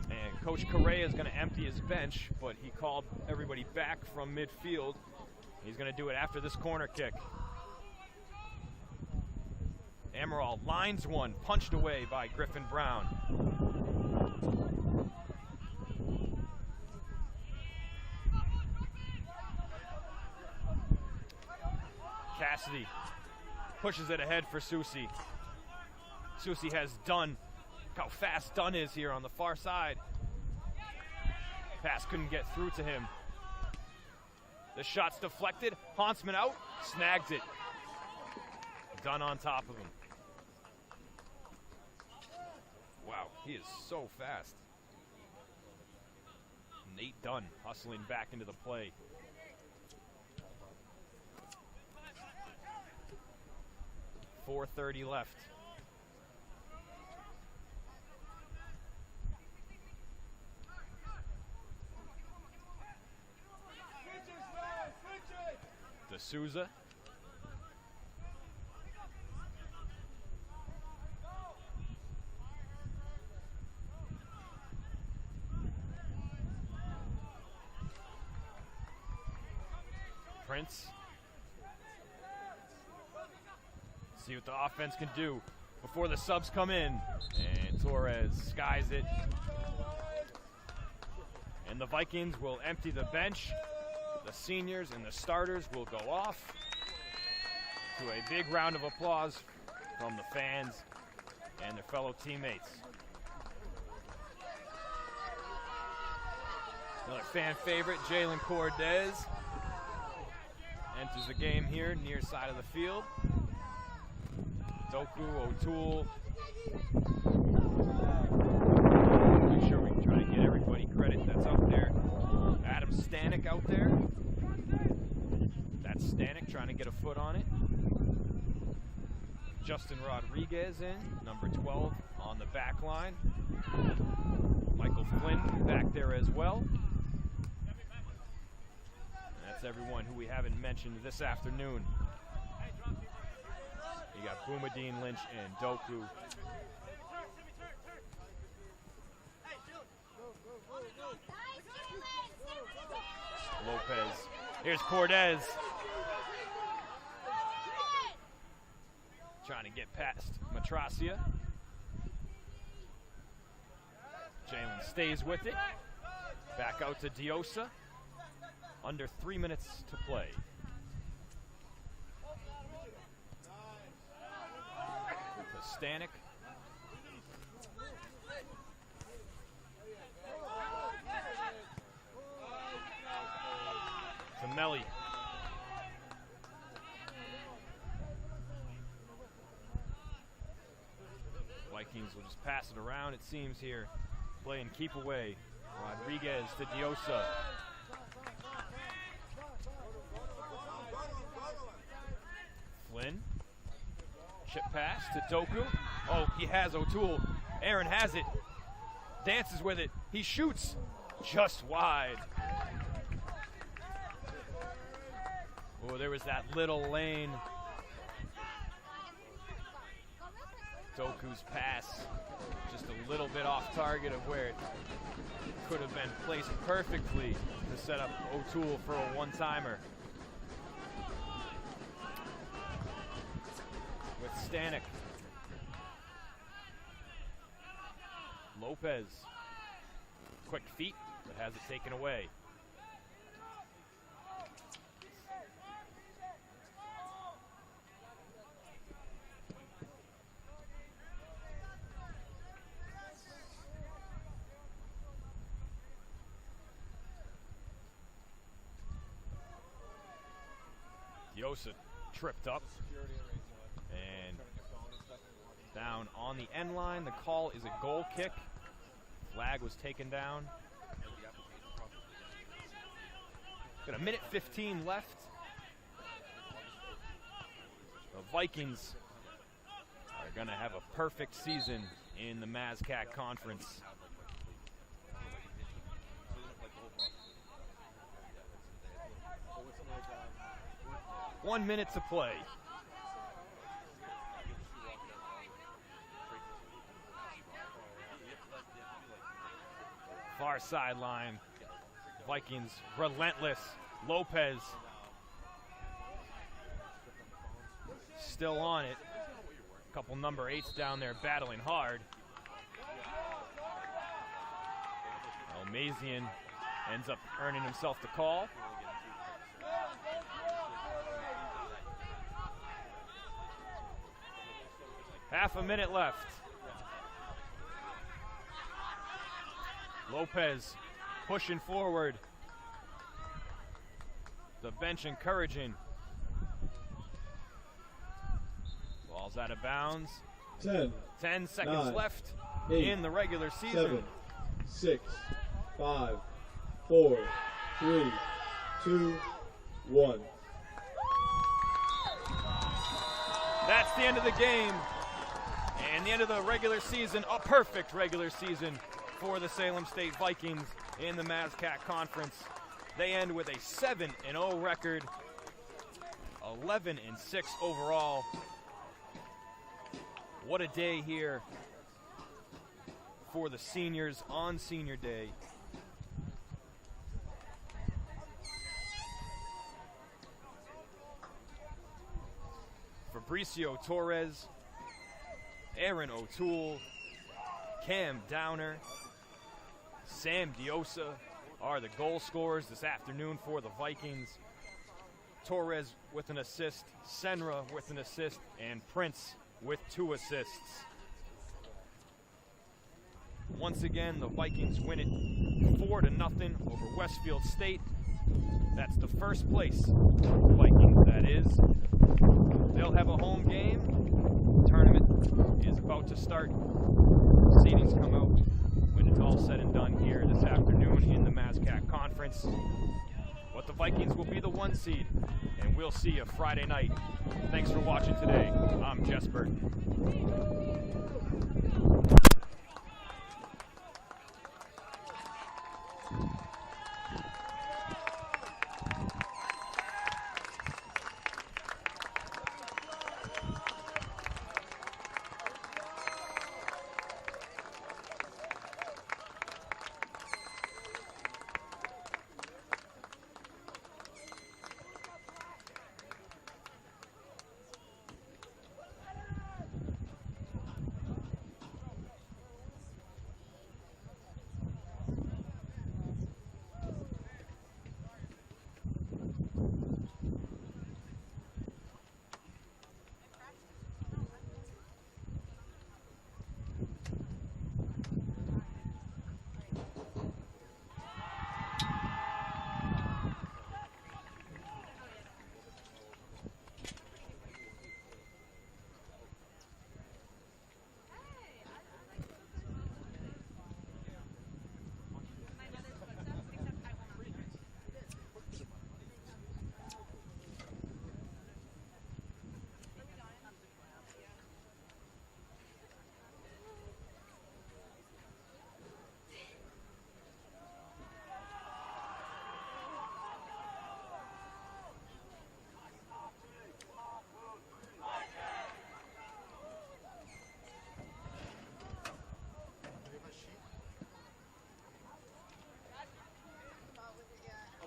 [SPEAKER 4] And Coach Correa is going to empty his bench, but he called everybody back from midfield He's going to do it after this corner kick. Amaral lines one, punched away by Griffin Brown. Cassidy pushes it ahead for Susi. Susi has Dunn. Look how fast Dunn is here on the far side. Pass couldn't get through to him. The shot's deflected. Hansman out, snags it. Dunn on top of him. Wow, he is so fast. Nate Dunn hustling back into the play. .430 left. D'Souza. Prince. See what the offense can do before the subs come in. And Torres skies it. And the Vikings will empty the bench. The seniors and the starters will go off to a big round of applause from the fans and their fellow teammates. Another fan favorite, Jalen Cordes, enters the game here near side of the field. Doku, O'Toole. Make sure we can try to get everybody credit that's up there. Adam Stanek out there. That's Stanek trying to get a foot on it. Justin Rodriguez in, number 12 on the back line. Michael Flynn back there as well. And that's everyone who we haven't mentioned this afternoon. You got Boumediene, Lynch, and Doku. Lopez. Here's Cordes. Trying to get past Matracia. Jalen stays with it. Back out to Diosa. Under 3 minutes to play. To Stanek. To Melly. Vikings will just pass it around, it seems here. Play and keep away. Rodriguez to Diosa. Flynn. Chip pass to Doku. Oh, he has O'Toole. Aaron has it. Dances with it. He shoots just wide. Oh, there was that little lane. Doku's pass just a little bit off target of where it could have been placed perfectly to set up O'Toole for a one-timer. With Stanek. Lopez. Quick feet, but has it taken away. Diosa tripped up and down on the end line. The call is a goal kick. Flag was taken down. Got a minute 15 left. The Vikings are going to have a perfect season in the MASCAC Conference. One minute to play. Far sideline. Vikings relentless. Lopez still on it. A couple number 8s down there battling hard. Mazian ends up earning himself the call. Half a minute left. Lopez pushing forward. The bench encouraging. Ball's out of bounds.
[SPEAKER 3] 10
[SPEAKER 4] seconds
[SPEAKER 3] 9,
[SPEAKER 4] left
[SPEAKER 3] 8,
[SPEAKER 4] in the regular season.
[SPEAKER 3] 7, 6, 5, 4, 3, 2, 1.
[SPEAKER 4] That's the end of the game. And the end of the regular season, a perfect regular season for the Salem State Vikings in the MASCAC Conference. They end with a 7-0 record, 11-6 overall. What a day here for the seniors on Senior Day. Fabricio Torres, Aaron O'Toole, Cam Downer, Sam Diosa are the goal scorers this afternoon for the Vikings. Torres with an assist, Senra with an assist, and Prince with 2 assists. Once again, the Vikings win it 4-0 over Westfield State. That's the first place Vikings, that is. They'll have a home game. Tournament is about to start. Seedings come out when it's all said and done here this afternoon in the MASCAC Conference. But the Vikings will be the 1 seed, and we'll see you Friday night. Thanks for watching today. I'm Jesper.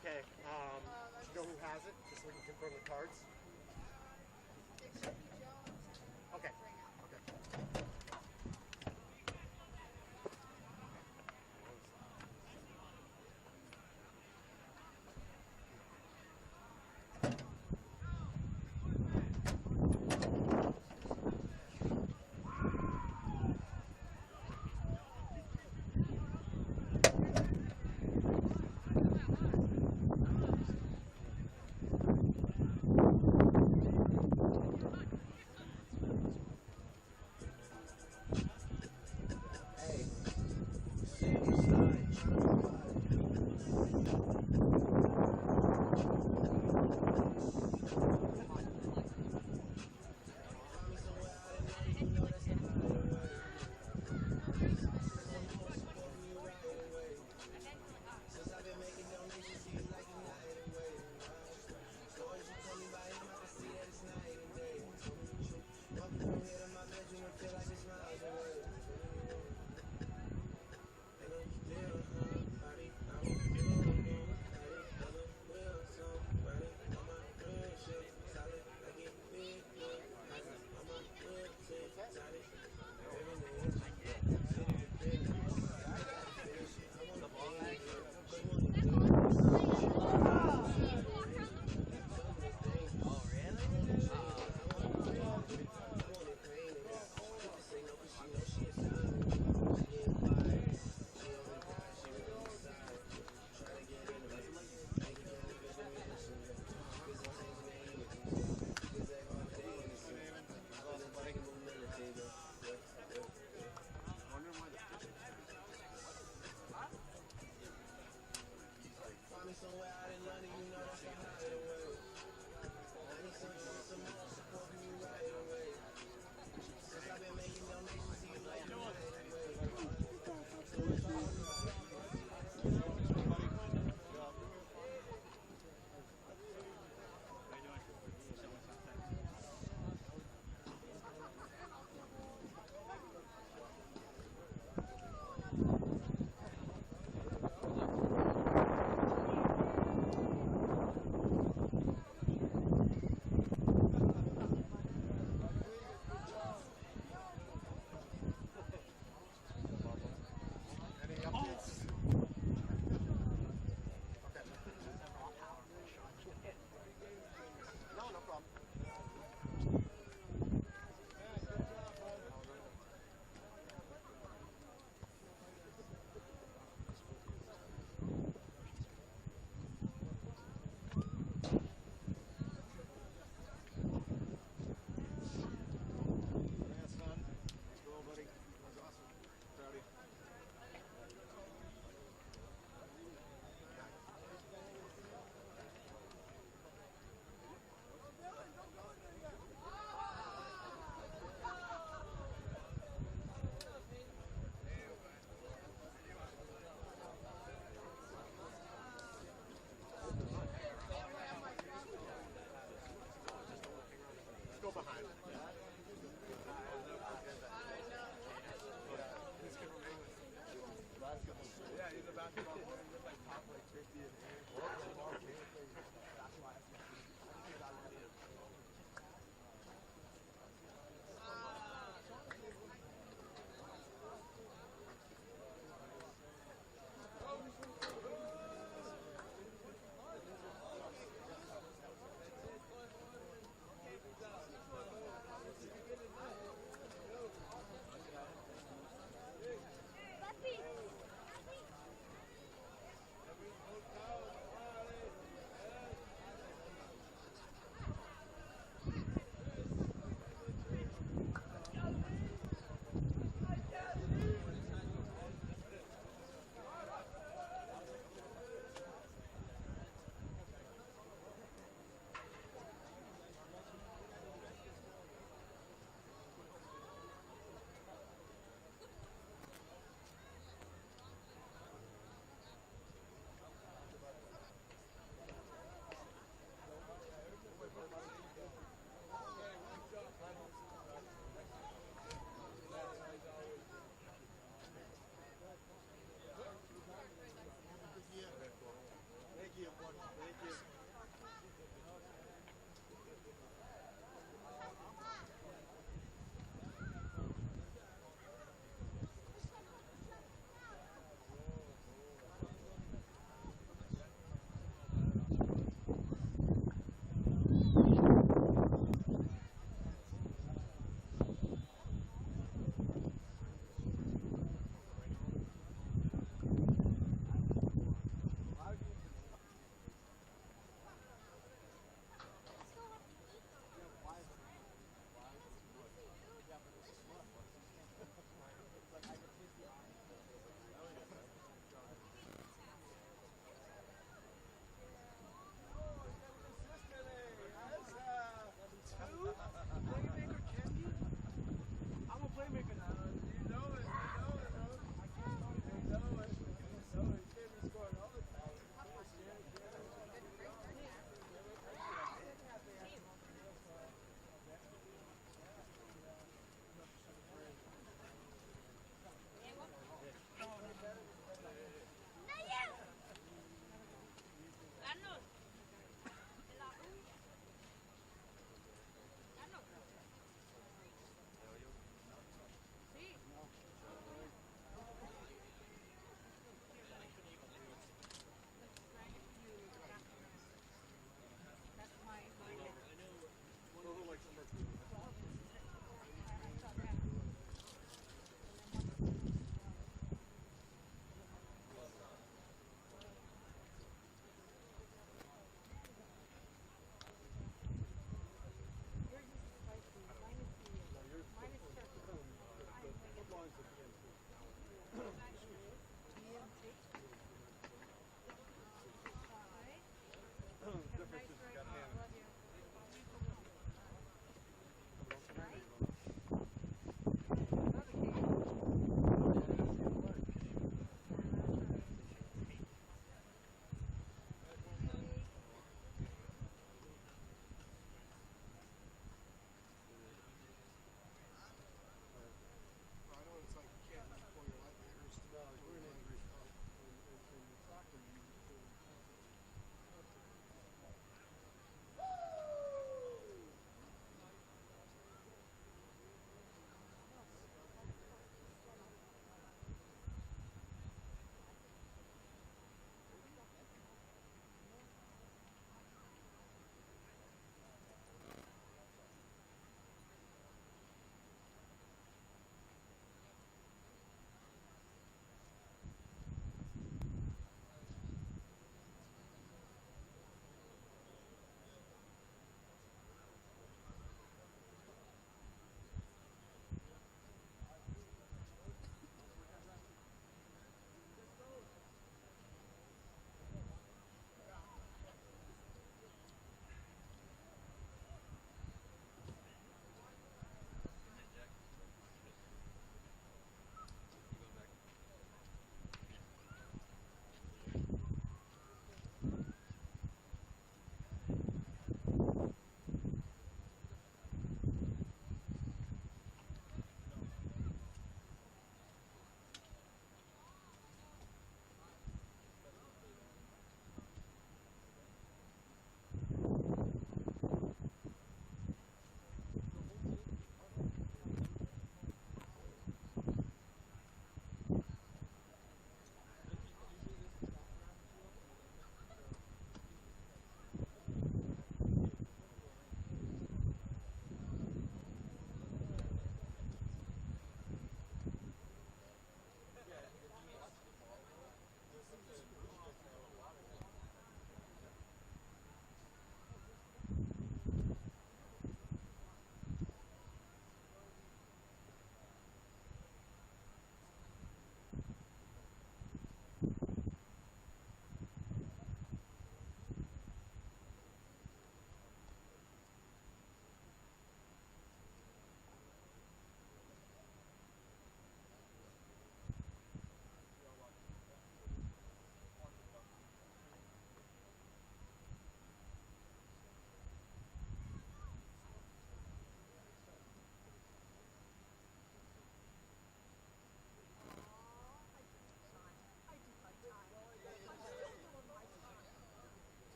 [SPEAKER 5] Okay, do you know who has it? Just so we can confirm the cards. Okay.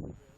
[SPEAKER 5] the